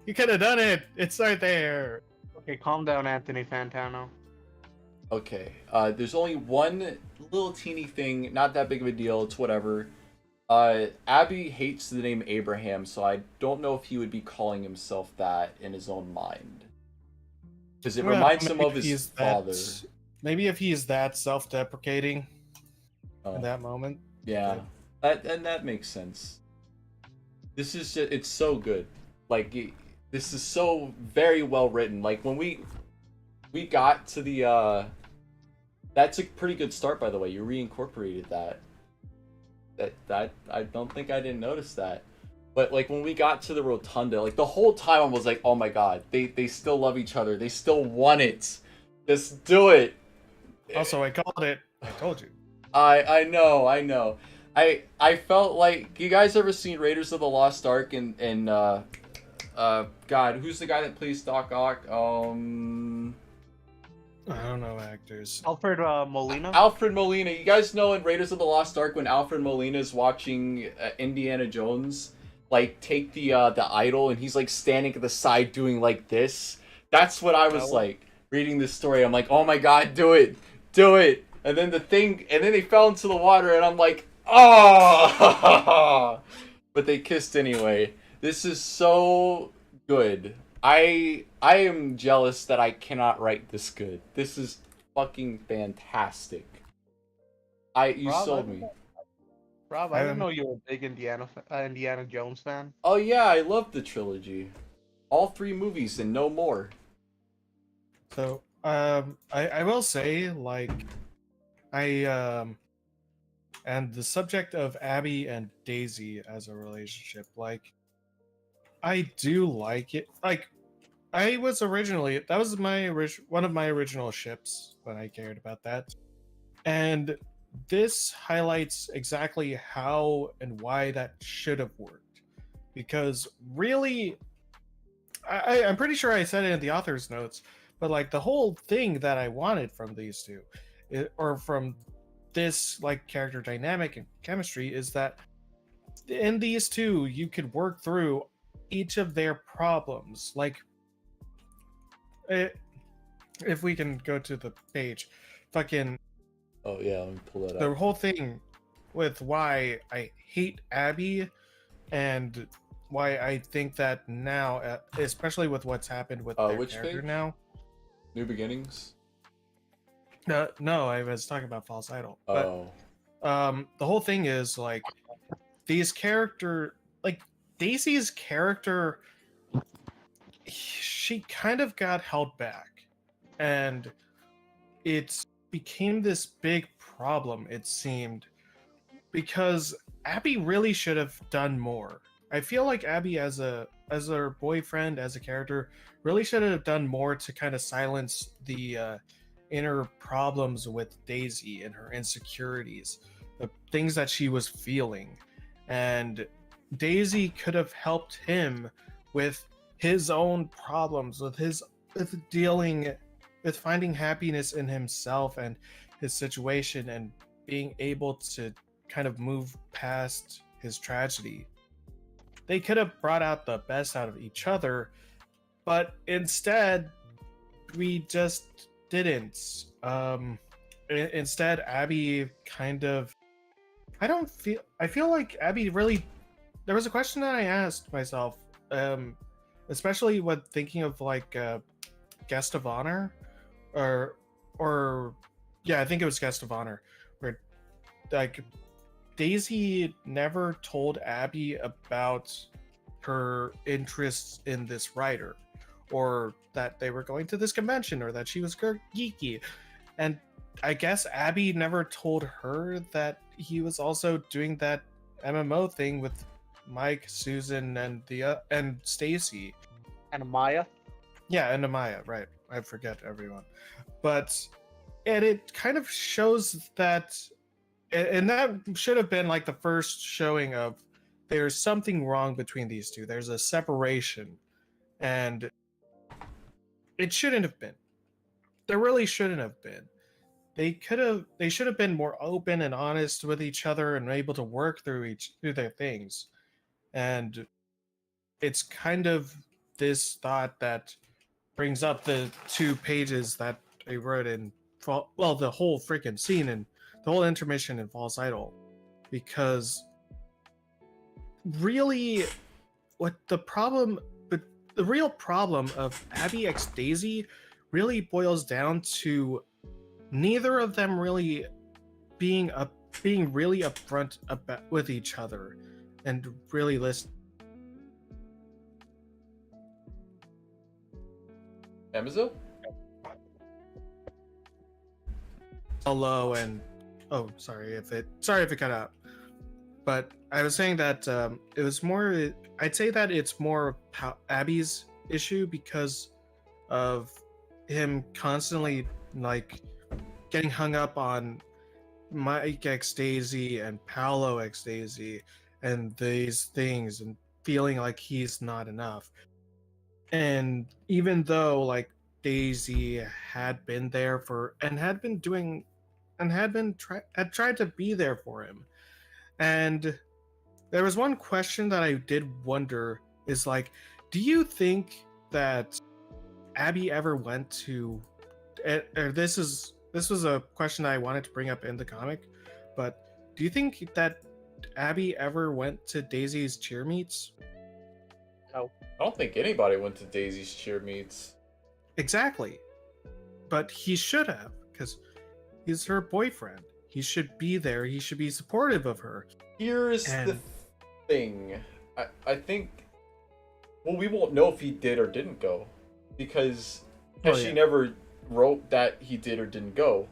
You could have done it. It's right there. Okay, calm down, Anthony Fantano. Okay. There's only one little teeny thing, not that big of a deal. It's whatever. Abby hates the name Abraham, so I don't know if he would be calling himself that in his own mind. Because it reminds him of his father. Maybe if he's that self-deprecating in that moment. Yeah, that makes sense. This is just, it's so good. Like, this is so very well written. Like, when we got to the, that's a pretty good start, by the way. You reincorporated that. That I don't think I didn't notice that. But, like, when we got to the rotunda, like, the whole time I was like, oh my god, they still love each other. They still want it. Just do it. Also, I called it. I told you. I know. I felt like, you guys ever seen Raiders of the Lost Ark and God, who's the guy that plays Doc Ock? I don't know actors. Alfred Molina. Alfred Molina. You guys know in Raiders of the Lost Ark when Alfred Molina is watching Indiana Jones, like, take the idol, and he's like standing at the side doing like this. That's what I was like reading this story. I'm like, oh my god, do it. And then they fell into the water, and I'm like, oh! But they kissed anyway. This is so good. I am jealous that I cannot write this good. This is fucking fantastic. You sold me. Rob, I didn't know you were a big Indiana Jones fan. Oh yeah, I love the trilogy. All 3 movies and no more. So, I will say, like, and the subject of Abby and Daisy as a relationship, like, I do like it. Like, I was originally, that was one of my original ships when I cared about that. And this highlights exactly how and why that should have worked. Because really, I'm pretty sure I said it in the author's notes, but like the whole thing that I wanted from these two, or from this like character dynamic and chemistry, is that in these two you could work through each of their problems. Like, if we can go to the page, fucking. Oh yeah, let me pull that The up. whole thing with why I hate Abby and why I think that now, especially with what's happened with their Which character page? now. New Beginnings. No, I was talking about False Idol. Oh. But the whole thing is like these like Daisy's character, she kind of got held back, and it became this big problem, it seemed, because Abby really should have done more. I feel like Abby as her boyfriend, as a character, really should have done more to kind of silence the inner problems with Daisy and her insecurities, the things that she was feeling. And Daisy could have helped him with his own problems, with dealing with finding happiness in himself and his situation, and being able to kind of move past his tragedy. They could have brought out the best out of each other, but instead we just didn't. Instead, Abby kind of, I feel like Abby really, there was a question that I asked myself, especially when thinking of like Guest of Honor, or yeah, I think it was Guest of Honor, where like Daisy never told Abby about her interests in this writer, or that they were going to this convention, or that she was geeky. And I guess Abby never told her that he was also doing that MMO thing with Mike, Susan, and and Stacy. And Maya. Yeah, and Amaya, right. I forget everyone. But and it kind of shows that, and that should have been like the first showing of there's something wrong between these two. There's a separation, and it shouldn't have been. There really shouldn't have been. They should have been more open and honest with each other and able to work through their things. And it's kind of this thought that brings up the 2 pages that I wrote in the whole freaking scene and the whole intermission in False Idol, because really what the real problem of Abby x Daisy really boils down to neither of them really being really upfront about with each other and really listen. Amazon? Hello, and sorry if it cut out, but I was saying that it was more, I'd say that it's more Abby's issue because of him constantly like getting hung up on Mike x Daisy and Paolo x Daisy and these things, and feeling like he's not enough. And even though like Daisy had been there for and had been doing and had tried to be there for him, and there was one question that I did wonder is like, do you think that Abby ever went to, or this was a question I wanted to bring up in the comic, but do you think that Abby ever went to Daisy's cheer meets? No. I don't think anybody went to Daisy's cheer meets. Exactly. But he should have, because he's her boyfriend. He should be there. He should be supportive of her. Here's the And thing. I think. Well, we won't know if he did or didn't go, because she never wrote that he did or didn't go.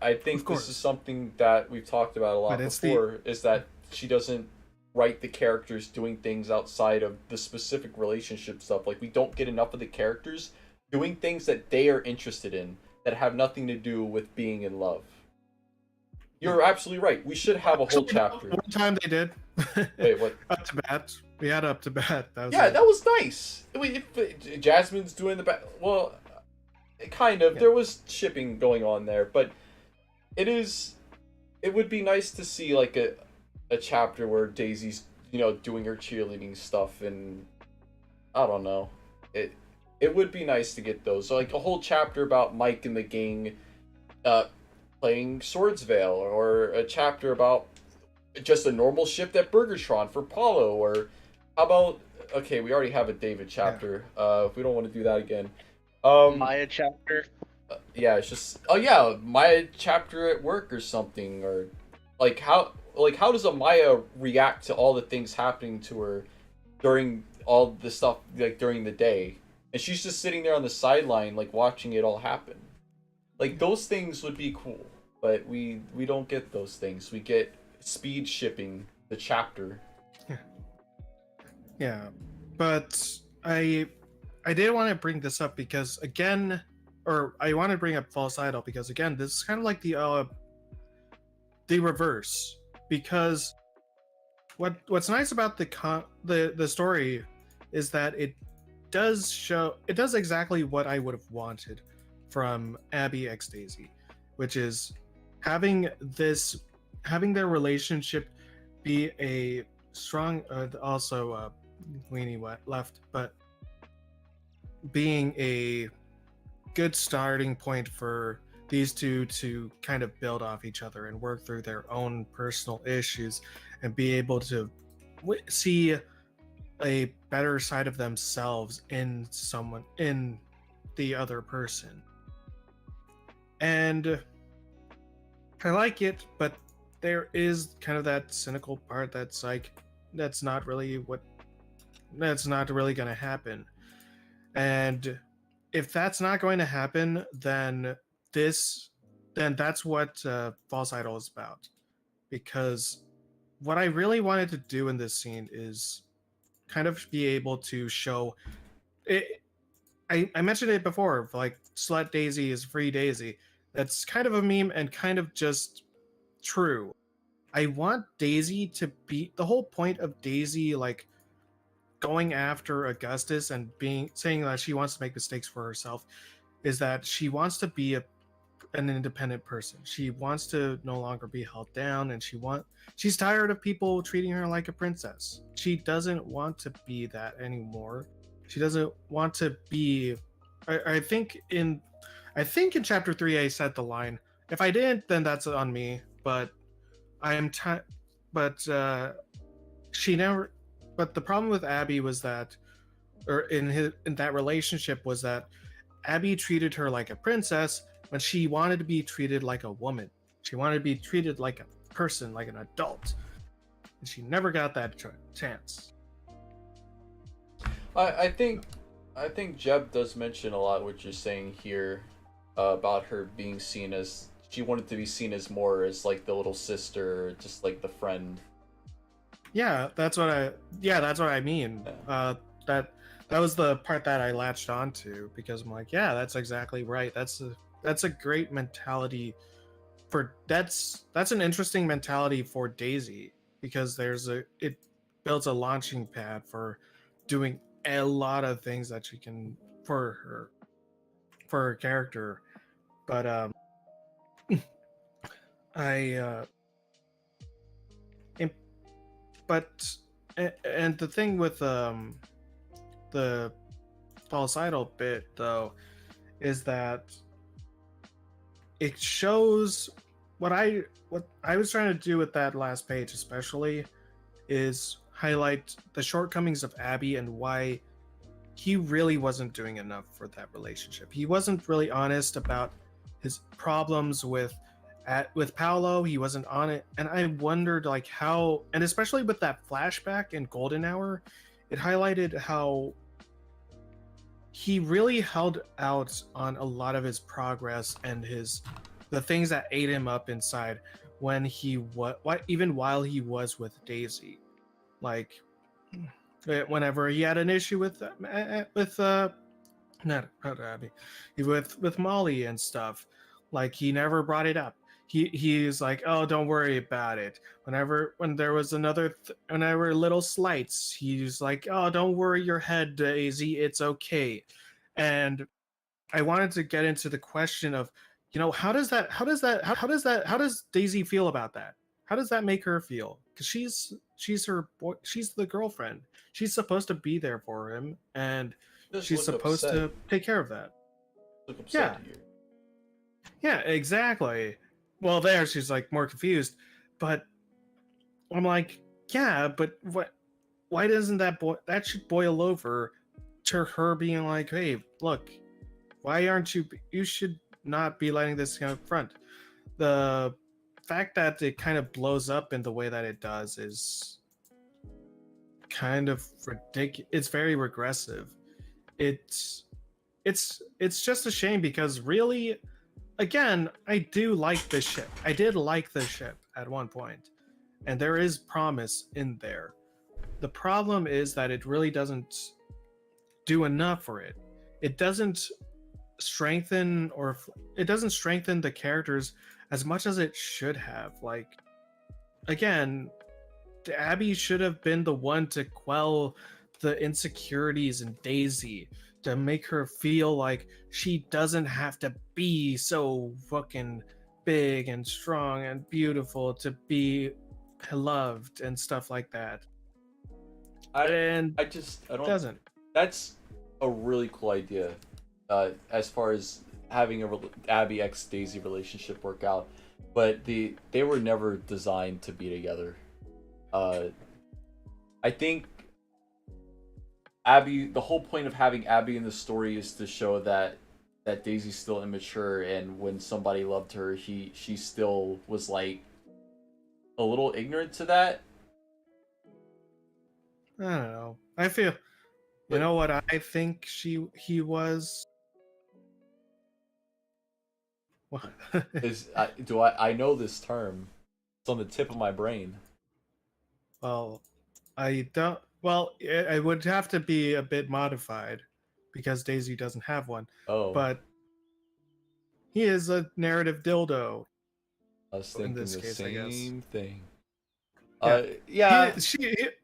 I think this is something that we've talked about a lot before, is that she doesn't write the characters doing things outside of the specific relationship stuff. Like, we don't get enough of the characters doing things that they are interested in that have nothing to do with being in love. You're absolutely right. We should have a whole chapter. One time they did. Wait, what? Up to Bat. We had Up to Bat. That was nice. I mean, if Jasmine's doing the well, kind of. Yeah. There was shipping going on there, but it would be nice to see like a chapter where Daisy's, you know, doing her cheerleading stuff, and I don't know. It would be nice to get those. So, like, a whole chapter about Mike and the gang playing Swordsvale, or a chapter about just a normal shift at Burgertron for Paulo, or how about, okay, we already have a David chapter. If we don't want to do that again. Maya chapter. Yeah, it's just Maya chapter at work or something, or like how does a Maya react to all the things happening to her during all the stuff, like during the day, and she's just sitting there on the sideline like watching it all happen. Like, those things would be cool, but we don't get those things. We get speed shipping the chapter. Yeah, but I did want to bring this up because, again, or I want to bring up False Idol because, again, this is kind of like the reverse, because what's nice about the story is that it does exactly what I would have wanted from Abby x Daisy, which is having their relationship be a strong, also Weenie left, but being a good starting point for these two to kind of build off each other and work through their own personal issues and be able to see a better side of themselves in the other person. And I like it, but there is kind of that cynical part that's like, that's not really going to happen. And if that's not going to happen, then that's what False Idol is about. Because what I really wanted to do in this scene is kind of be able to show it. I mentioned it before, like, Slut Daisy is Free Daisy. That's kind of a meme and kind of just true. I want Daisy to be, the whole point of Daisy, like, going after Augustus and saying that she wants to make mistakes for herself, is that she wants to be an independent person. She wants to no longer be held down, and she's tired of people treating her like a princess. She doesn't want to be that anymore. She doesn't want to be. I think in chapter 3 I said the line. If I didn't, then that's on me. But she never. But the problem with Abby was that, or in that relationship, was that Abby treated her like a princess when she wanted to be treated like a woman. She wanted to be treated like a person, like an adult, and she never got that chance. I think Jeb does mention a lot what you're saying here about her being seen as, she wanted to be seen as more as like the little sister, just like the friend. Yeah, that's what I mean. Yeah. That was the part that I latched onto, because I'm like, yeah, that's exactly right. That's a great mentality that's an interesting mentality for Daisy, because it builds a launching pad for doing a lot of things that she can for her character. But and the thing with the False Idol bit, though, is that it shows what I was trying to do with that last page, especially, is highlight the shortcomings of Abby and why he really wasn't doing enough for that relationship. He wasn't really honest about his problems with with Paolo, he wasn't on it, and I wondered like how, and especially with that flashback in Golden Hour, it highlighted how he really held out on a lot of his progress and the things that ate him up inside when he even while he was with Daisy, like whenever he had an issue with not Abby, with Molly and stuff, like he never brought it up. He's like, oh, don't worry about it. When there was whenever little slights, he's like, oh, don't worry your head, Daisy, it's okay. And I wanted to get into the question of, how does Daisy feel about that? How does that make her feel? Because she's her boy, she's the girlfriend. She's supposed to be there for him, and she's supposed to take care of that. Look upset Yeah. here. Yeah, exactly. Well, there she's like more confused, but I'm like, yeah, but why doesn't that should boil over to her being like, hey, look, why aren't you should not be letting this go up front. The fact that it kind of blows up in the way that it does is kind of ridiculous. It's very regressive. It's just a shame because really, again, I do like the ship. I did like the ship at one point, and there is promise in there. The problem is that it really doesn't do enough for it. It doesn't strengthen the characters as much as it should have. Like, again, Abby should have been the one to quell the insecurities in Daisy, to make her feel like she doesn't have to be so fucking big and strong and beautiful to be loved and stuff like that. I don't doesn't. That's a really cool idea. As far as having a Abby x Daisy relationship work out, but they were never designed to be together. I think the whole point of having Abby in the story is to show that Daisy's still immature, and when somebody loved her, she still was like a little ignorant to that. I don't know. I feel, you know what I think he was. What? I know this term? It's on the tip of my brain. Well, I don't. Well, it would have to be a bit modified because Daisy doesn't have one. Oh, but he is a narrative dildo. I was thinking the same thing. Yeah.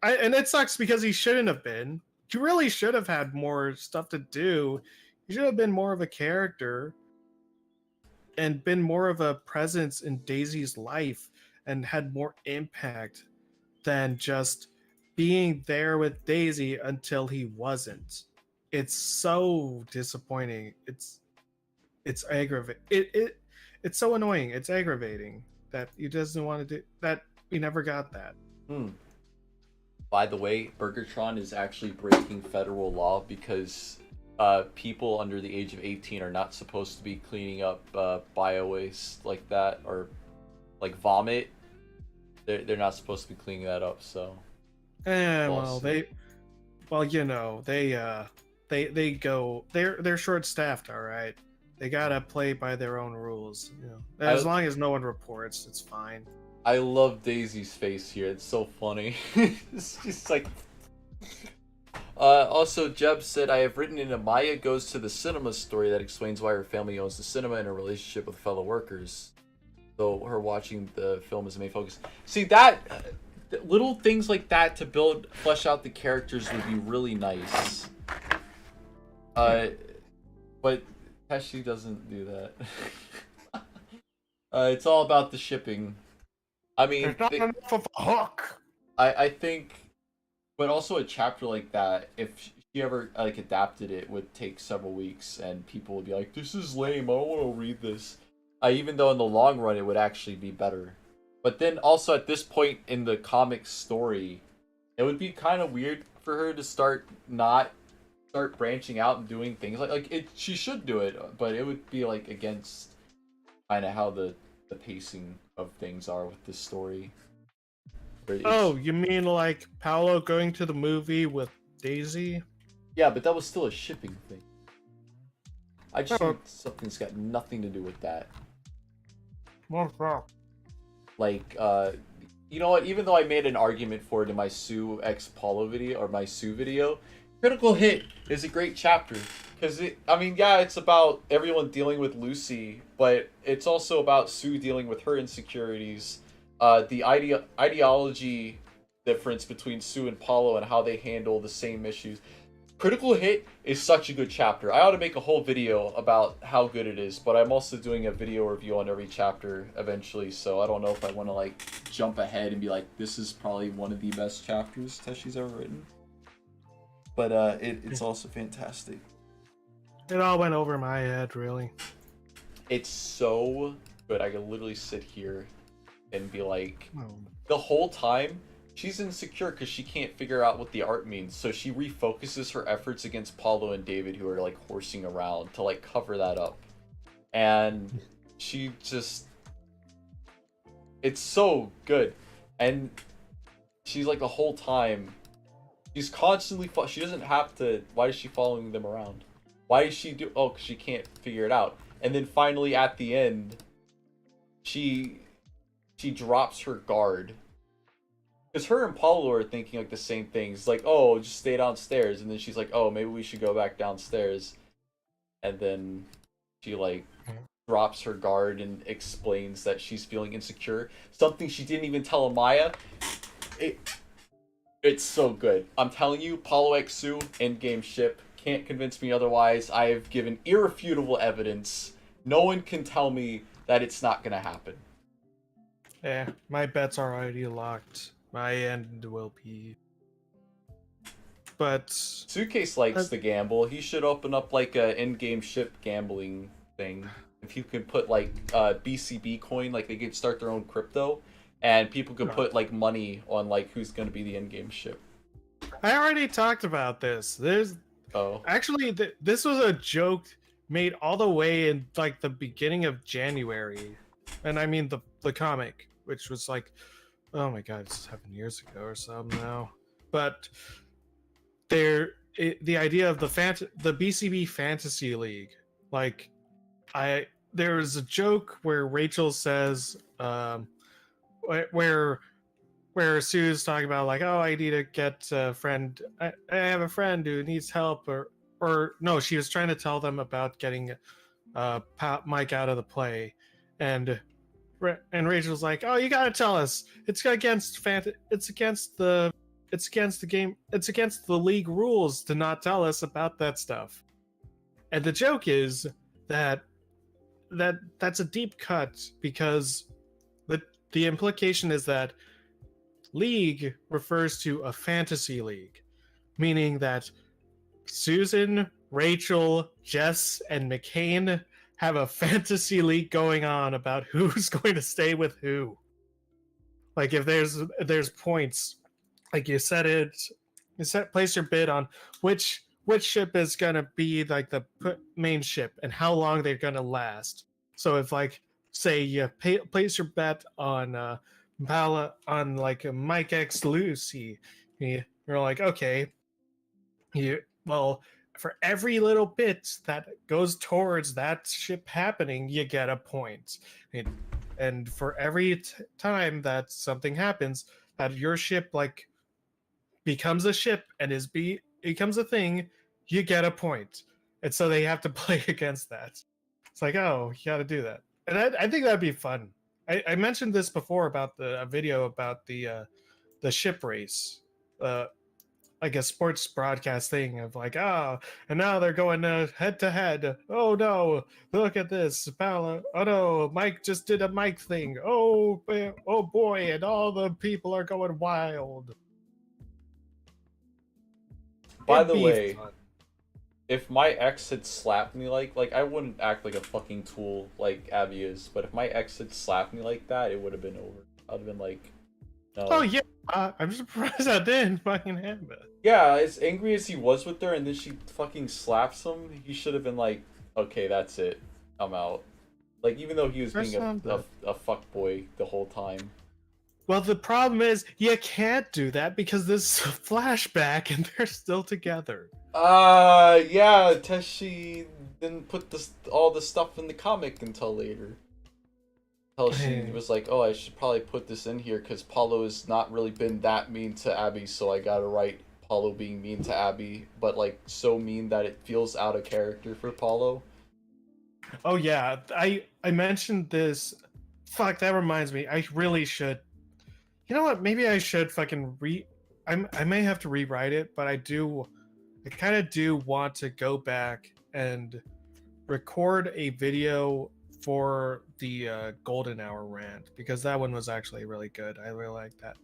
And it sucks because he shouldn't have been. He really should have had more stuff to do. He should have been more of a character and been more of a presence in Daisy's life and had more impact than just being there with Daisy until he wasn't. It's so disappointing. It's aggravating. It's so annoying. It's aggravating that he doesn't want to do that. We never got that. By the way, Burgertron is actually breaking federal law because people under the age of 18 are not supposed to be cleaning up bio waste like that, or like vomit. They're not supposed to be cleaning that up. So, they're short staffed. All right, they gotta play by their own rules. As long as no one reports, it's fine. I love Daisy's face here. It's so funny. It's just like. Also, Jeb said, I have written in a Maya Goes to the Cinema story that explains why her family owns the cinema and her relationship with fellow workers. So her watching the film is the main focus. See, that little things like that to flesh out the characters would be really nice. But Tashi doesn't do that. It's all about the shipping. I mean, there's not enough of a hook. I think, but also a chapter like that, if she ever like adapted it, would take several weeks, and people would be like, "This is lame. I don't want to read this." Even though in the long run it would actually be better. But then also at this point in the comic story, it would be kind of weird for her to start branching out and doing things like it. She should do it, but it would be like against kind of how the the pacing of things are with this story. Oh, you mean like Paolo going to the movie with Daisy? Yeah, but that was still a shipping thing. I just Oh. think something's got nothing to do with that. What's that? Like, you know what? Even though I made an argument for it in my Sue X Paulo video, or my Sue video, Critical Hit is a great chapter. Because, it's about everyone dealing with Lucy, but it's also about Sue dealing with her insecurities. The ideology difference between Sue and Paulo and how they handle the same issues. Critical Hit is such a good chapter. I ought to make a whole video about how good it is, but I'm also doing a video review on every chapter eventually, so I don't know if I want to like jump ahead and be like, this is probably one of the best chapters Teshi's ever written. But it's also fantastic. It all went over my head, really. It's so good. I could literally sit here and be like, Oh. the whole time, she's insecure because she can't figure out what the art means, so she refocuses her efforts against Paulo and David, who are like horsing around, to like cover that up. And she just, it's so good. And she's like the whole time, she's constantly, she doesn't have to, why is she following them around? Why is she because she can't figure it out. And then finally at the end, she drops her guard. Because her and Paulo are thinking like the same things. Like, oh, just stay downstairs. And then she's like, oh, maybe we should go back downstairs. And then she like drops her guard and explains that she's feeling insecure. Something she didn't even tell Amaya. It's so good. I'm telling you, Paulo X Sue, endgame ship. Can't convince me otherwise. I have given irrefutable evidence. No one can tell me that it's not gonna happen. Yeah, my bets are already locked. My end will be. But Suitcase likes to gamble. He should open up like a in-game ship gambling thing. If you can put like BCB coin, like they could start their own crypto, and people could put like money on like who's gonna be the in-game ship. I already talked about this. Actually, this was a joke made all the way in like the beginning of January, and I mean the comic, which was like, oh my god, it's 7 years ago or so now. But the idea of the BCB Fantasy League, like there was a joke where Rachel says, where Sue's talking about like, oh, I need to get a friend. I have a friend who needs help, or no, she was trying to tell them about getting Mike out of the play, and Rachel's like, oh, you gotta tell us. It's against the game. It's against the league rules to not tell us about that stuff. And the joke is that's a deep cut, because the implication is that league refers to a fantasy league, meaning that Susan, Rachel, Jess, and McCain have a fantasy league going on about who's going to stay with who. Like if there's points, like place your bid on which ship is gonna be like the main ship and how long they're gonna last. So if like say you place your bet on on like Mike X Lucy, you're like, okay, for every little bit that goes towards that ship happening, you get a point. And for every time that something happens, that your ship like becomes a ship and becomes a thing, you get a point. And so they have to play against that. It's like, oh, you got to do that. And I think that'd be fun. I mentioned this before about a video about the ship race. Like a sports broadcast thing of like, oh, and now they're going head to head. Oh no, look at this. Oh no, Mike just did a Mike thing. Oh boy, and all the people are going wild. By the way, if my ex had slapped me like I wouldn't act like a fucking tool like Abby is, but if my ex had slapped me like that, it would have been over. I'd have been like, no. Oh yeah, I'm surprised I didn't fucking have it. Yeah, as angry as he was with her, and then she fucking slaps him, he should have been like, okay, that's it. I'm out. Like, even though he was That's being not bad. a fuckboy the whole time. Well, the problem is you can't do that because this is a flashback and they're still together. Yeah, Teshi didn't put all the stuff in the comic until later. Until she was like, oh, I should probably put this in here because Paulo has not really been that mean to Abby, so I gotta write Paulo being mean to Abby, but like so mean that it feels out of character for Paulo. Oh yeah, I mentioned this. Fuck, that reminds me. I really should. You know what? Maybe I should fucking I may have to rewrite it, but I kind of do want to go back and record a video for the Golden Hour rant because that one was actually really good. I really like that.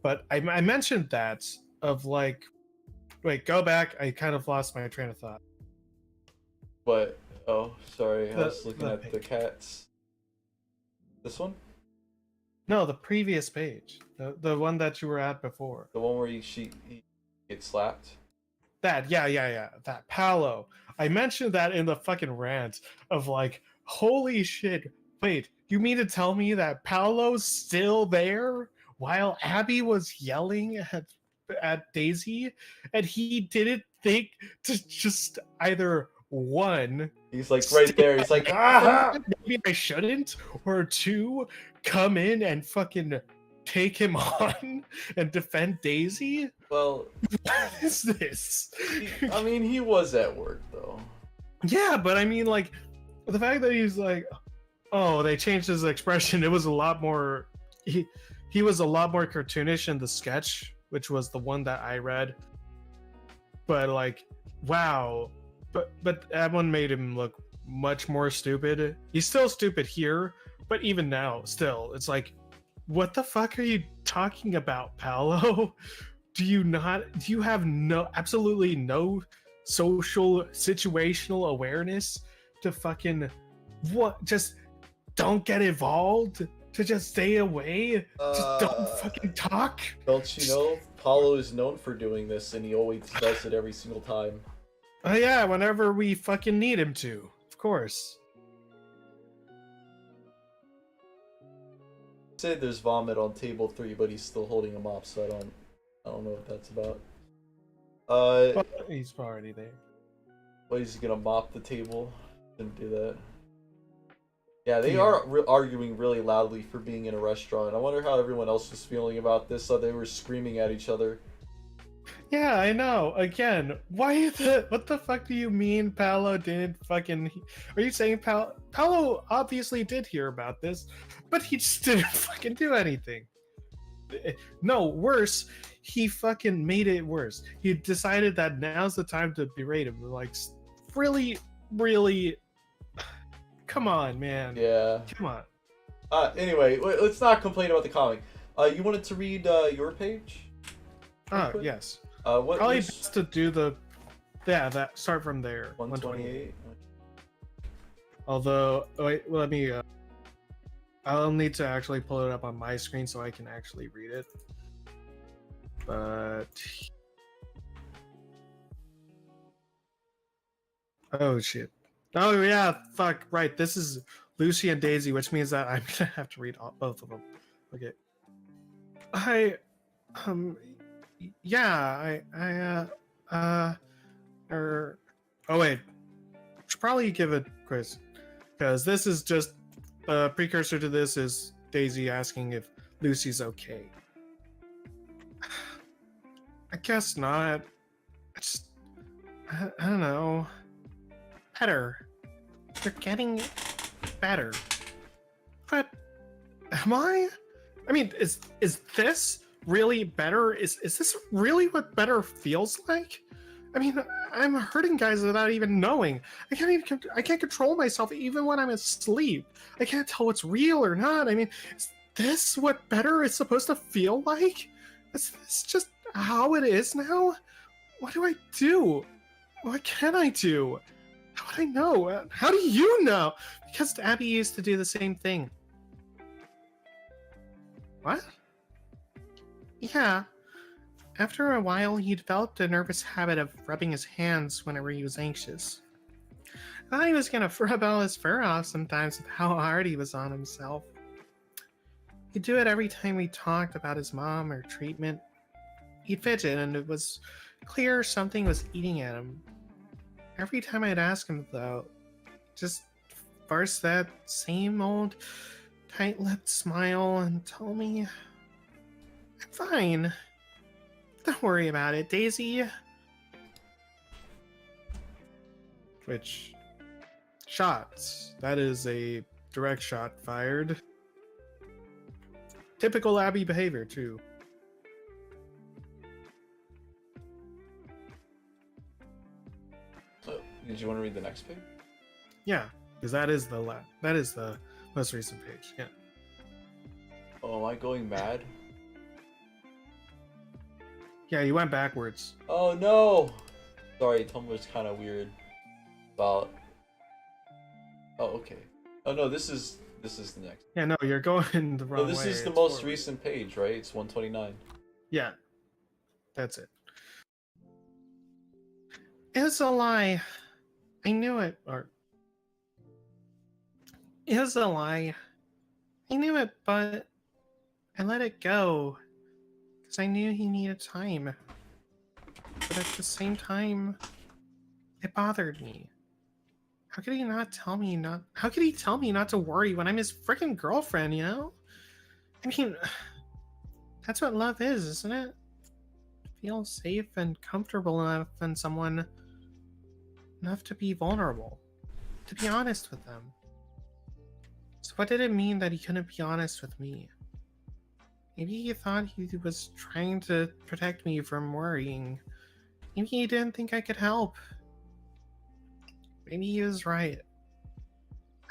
But I mentioned that of like, wait, go back. I kind of lost my train of thought. But oh, sorry, I was looking at the page. cats. This one? No, the previous page, the one that you were at before. The one where he gets slapped? That, yeah. That Paolo. I mentioned that in the fucking rant of like, holy shit. Wait, you mean to tell me that Paolo's still there while Abby was yelling at Daisy and he didn't think to just either one, He's like right there. He's like, ah! maybe I shouldn't, or two, come in and fucking take him on and defend Daisy? Well, What is this? I mean, he was at work though. Yeah, but I mean, like, the fact that he's like, oh, they changed his expression. It was a lot more. He was a lot more cartoonish in the sketch, which was the one that I read. But like, wow. But that one made him look much more stupid. He's still stupid here, but even now, still, it's like, what the fuck are you talking about, Paolo? Do you have absolutely no social situational awareness to fucking just don't get involved, to just stay away, just don't fucking talk? Don't you know Paulo is known for doing this, and he always does it every single time. Oh yeah, whenever we fucking need him to, of course. Say there's vomit on table 3, but he's still holding him up, so I don't know what that's about. Well, he's already there. What, is he gonna mop the table? Didn't do that. Yeah, they are arguing really loudly for being in a restaurant. I wonder how everyone else was feeling about this. So they were screaming at each other. Yeah, I know. Again, what the fuck do you mean Paolo didn't fucking... Are you saying Paolo obviously did hear about this, but he just didn't fucking do anything? No, worse, he fucking made it worse. He decided that now's the time to berate him. Like, really, really... Come on, man. Yeah. Come on. Anyway, let's not complain about the comic. You wanted to read your page? Yes. What Probably best to do that start from there. 128. Although, wait, let me. I'll need to actually pull it up on my screen so I can actually read it. But oh shit! Oh yeah, fuck. Right, this is Lucy and Daisy, which means that I'm gonna have to read both of them. Okay. Oh wait, should probably give it quiz, because this is just a precursor to this is Daisy asking if Lucy's okay. I guess not. I don't know. Better. They're getting better. But am I? I mean, is this really better? Is this really what better feels like? I mean, I'm hurting guys without even knowing. I can't control myself even when I'm asleep. I can't tell what's real or not. I mean, is this what better is supposed to feel like? Is this just how it is now? What do I do? What can I do? How would I know? How do you know? Because Abby used to do the same thing. What? Yeah. After a while, he developed a nervous habit of rubbing his hands whenever he was anxious. I thought he was gonna rub all his fur off sometimes with how hard he was on himself. He'd do it every time we talked about his mom or treatment. He'd fidget, and it was clear something was eating at him. Every time I'd ask him, though, just burst that same old tight-lipped smile and tell me, I'm fine. Don't worry about it, Daisy. Which, shots. That is a direct shot fired. Typical Abby behavior, too. So, did you want to read the next page? Yeah, because that is the most recent page. Yeah. Oh, am I going mad? Yeah, you went backwards. Oh no! Sorry, Tumblr's kind of weird. About. Oh, okay. Oh no, this is the next. Yeah, no, you're going the wrong way. No, this is the It's most forward. recent page, right? It's 129. Yeah, that's it. It was a lie. I knew it. Or it was a lie. I knew it, but I let it go because I knew he needed time. But at the same time, it bothered me. How could he not tell me not? How could he tell me not to worry when I'm his freaking girlfriend? You know? I mean, that's what love is, isn't it? Feel safe and comfortable enough in someone, enough to be vulnerable, to be honest with them. So what did it mean that he couldn't be honest with me? Maybe he thought he was trying to protect me from worrying. Maybe he didn't think I could help. Maybe he was right.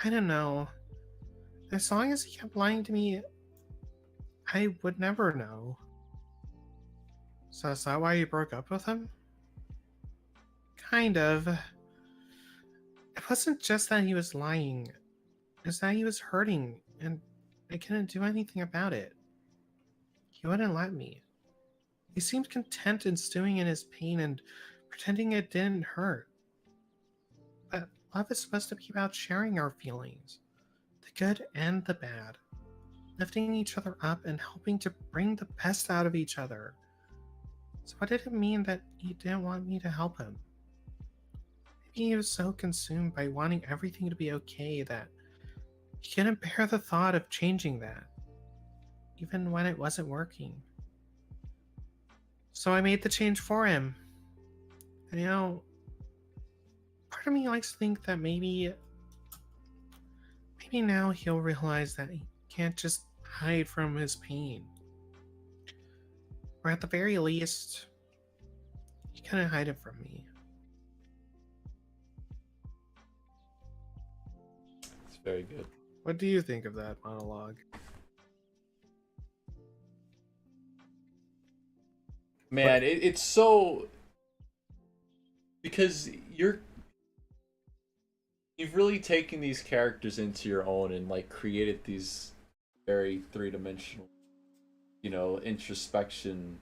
I don't know. As long as he kept lying to me, I would never know. So is that why you broke up with him? Kind of. It wasn't just that he was lying. It was that he was hurting, and I couldn't do anything about it. He wouldn't let me. He seemed content in stewing in his pain and pretending it didn't hurt. But love is supposed to be about sharing our feelings, the good and the bad, lifting each other up and helping to bring the best out of each other. So what did it mean that he didn't want me to help him? Maybe he was so consumed by wanting everything to be okay that he couldn't bear the thought of changing that, even when it wasn't working. So I made the change for him. And you know, part of me likes to think that maybe now he'll realize that he can't just hide from his pain. Or at the very least, he couldn't hide it from me. It's very good. What do you think of that monologue? Man, it's so because you've really taken these characters into your own and like created these very three-dimensional, introspection.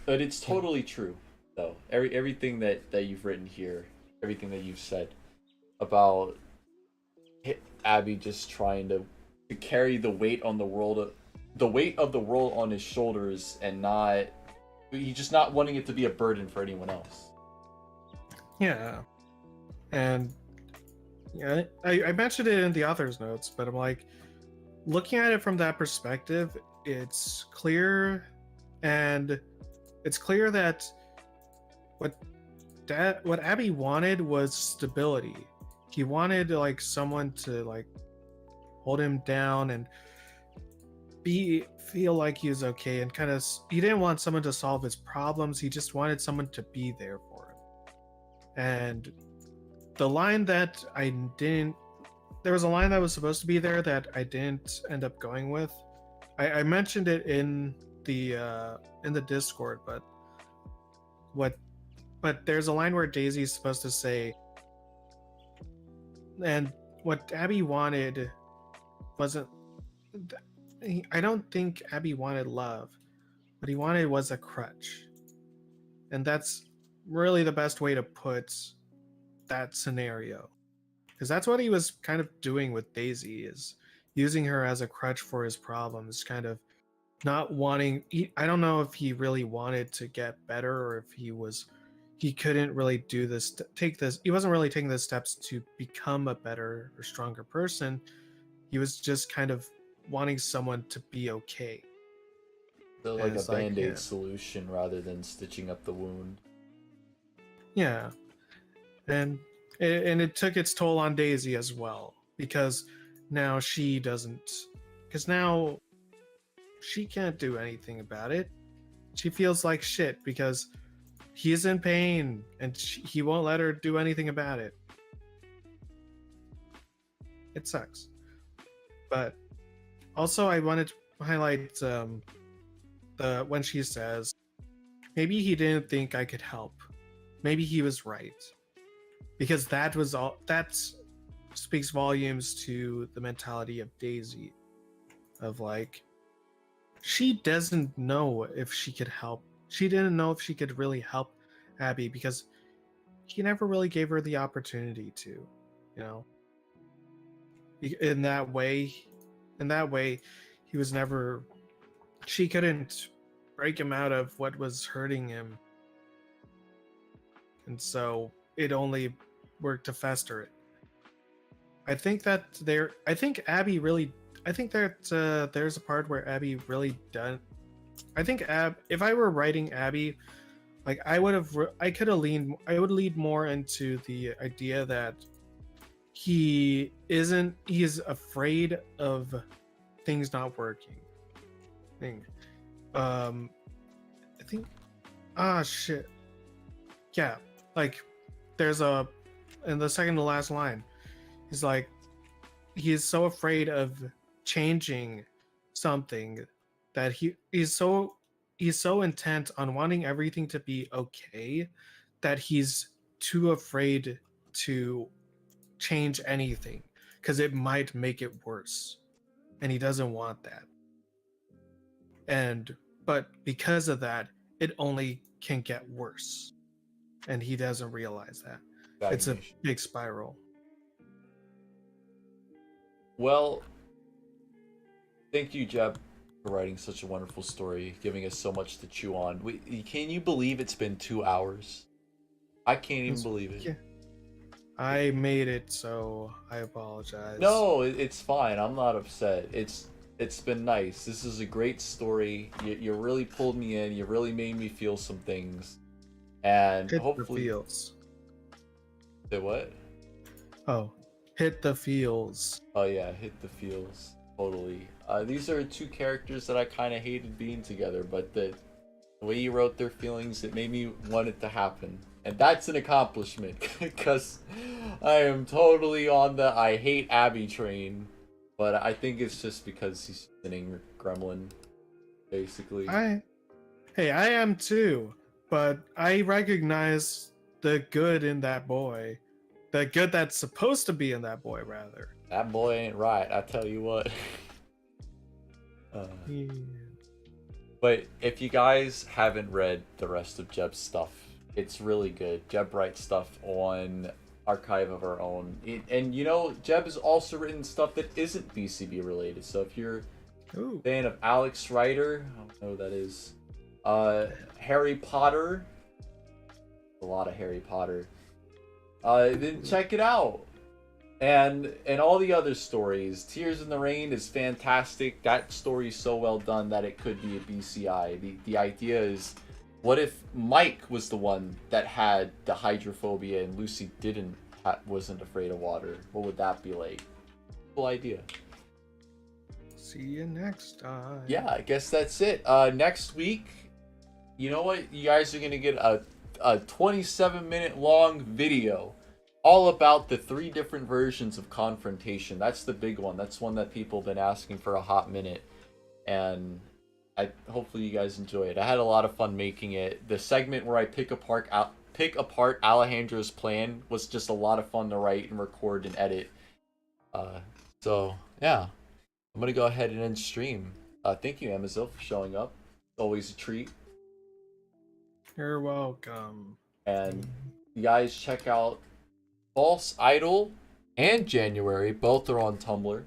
But it's totally true, though. Everything that you've written here, everything that you've said about Abby just trying to carry the weight on the world, the weight of the world on his shoulders, and he's just not wanting it to be a burden for anyone else. Yeah. And yeah, I mentioned it in the author's notes, but I'm like, looking at it from that perspective, it's clear, and it's clear that what Abby wanted was stability. He wanted like someone to like hold him down and feel like he was okay, and kind of he didn't want someone to solve his problems. He just wanted someone to be there for him. And the line that there was a line that was supposed to be there that I didn't end up going with. I mentioned it in the Discord, but there's a line where Daisy's supposed to say, and what Abby wanted wasn't. I don't think Abby wanted love. What he wanted was a crutch, and that's really the best way to put that scenario, because that's what he was kind of doing with Daisy, is using her as a crutch for his problems, kind of not wanting. I don't know if he really wanted to get better, or if he couldn't really do this, take this. He wasn't really taking the steps to become a better or stronger person. He was just kind of wanting someone to be okay. So And like a it's like, band-aid yeah. solution rather than stitching up the wound. Yeah, and it took its toll on Daisy as well, because now she doesn't, because now she can't do anything about it. She feels like shit because he's in pain and he won't let her do anything about it. It sucks. But also, I wanted to highlight the when she says, maybe he didn't think I could help. Maybe he was right, because that was all. That speaks volumes to the mentality of Daisy, of like, she doesn't know if she could help. She didn't know if she could really help Abby because he never really gave her the opportunity to, you know. In that way, he was never. She couldn't break him out of what was hurting him, and so it only worked to fester it. I think that there. I think Abby really. I think that there's a part where Abby really done. I think if I were writing Abby, like I would have. I could have leaned. I would lead more into the idea that he isn't. He's afraid of things not working. Thing. I think. Ah, shit. Yeah, like there's a in the second to last line. He's like, he's so afraid of changing something that he's so intent on wanting everything to be okay that he's too afraid to change anything because it might make it worse, and he doesn't want that. And but because of that, it only can get worse, and he doesn't realize that. It's a Stagnation. big spiral. Well, thank you, Jeb, for writing such a wonderful story, giving us so much to chew on. Can you believe it's been 2 hours? I can't even believe it. Yeah. I made it, so I apologize. No, it's fine. I'm not upset. It's been nice. This is a great story. You really pulled me in. You really made me feel some things, and hit hopefully. the feels. Say what? Oh, hit the feels. Oh yeah, hit the feels. Totally. These are two characters that I kind of hated being together, but the way you wrote their feelings, it made me want it to happen. And that's an accomplishment, because I am totally on the I hate Abby train. But I think it's just because he's sitting gremlin, basically. I am too, but I recognize the good in that boy. The good that's supposed to be in that boy, rather. That boy ain't right, I tell you what. Yeah. But if you guys haven't read the rest of Jeb's stuff, it's really good. Jeb writes stuff on Archive of Our Own. And you know, Jeb has also written stuff that isn't BCB related. So if you're a fan of Alex Rider, I don't know who that is. Harry Potter. A lot of Harry Potter. Then check it out. And all the other stories. Tears in the Rain is fantastic. That story is so well done that it could be a BCI. The idea is, what if Mike was the one that had the hydrophobia and Lucy wasn't afraid of water? What would that be like? Cool idea. See you next time. Yeah, I guess that's it. Next week, you know what? You guys are gonna get a 27-minute long video all about the 3 different versions of confrontation. That's the big one. That's one that people have been asking for a hot minute, and hopefully you guys enjoy it. I had a lot of fun making it. The segment where I pick apart Alejandro's plan was just a lot of fun to write and record and edit. So yeah, I'm gonna go ahead and end stream. Thank you, Amazil, for showing up. Always a treat. You're welcome. And you guys check out False Idol and January, both are on Tumblr.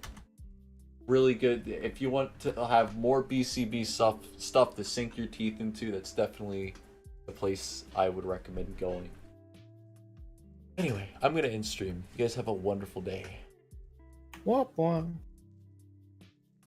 Really good. If you want to have more BCB stuff to sink your teeth into, that's definitely the place I would recommend going. Anyway, I'm gonna end stream. You guys have a wonderful day. Womp womp.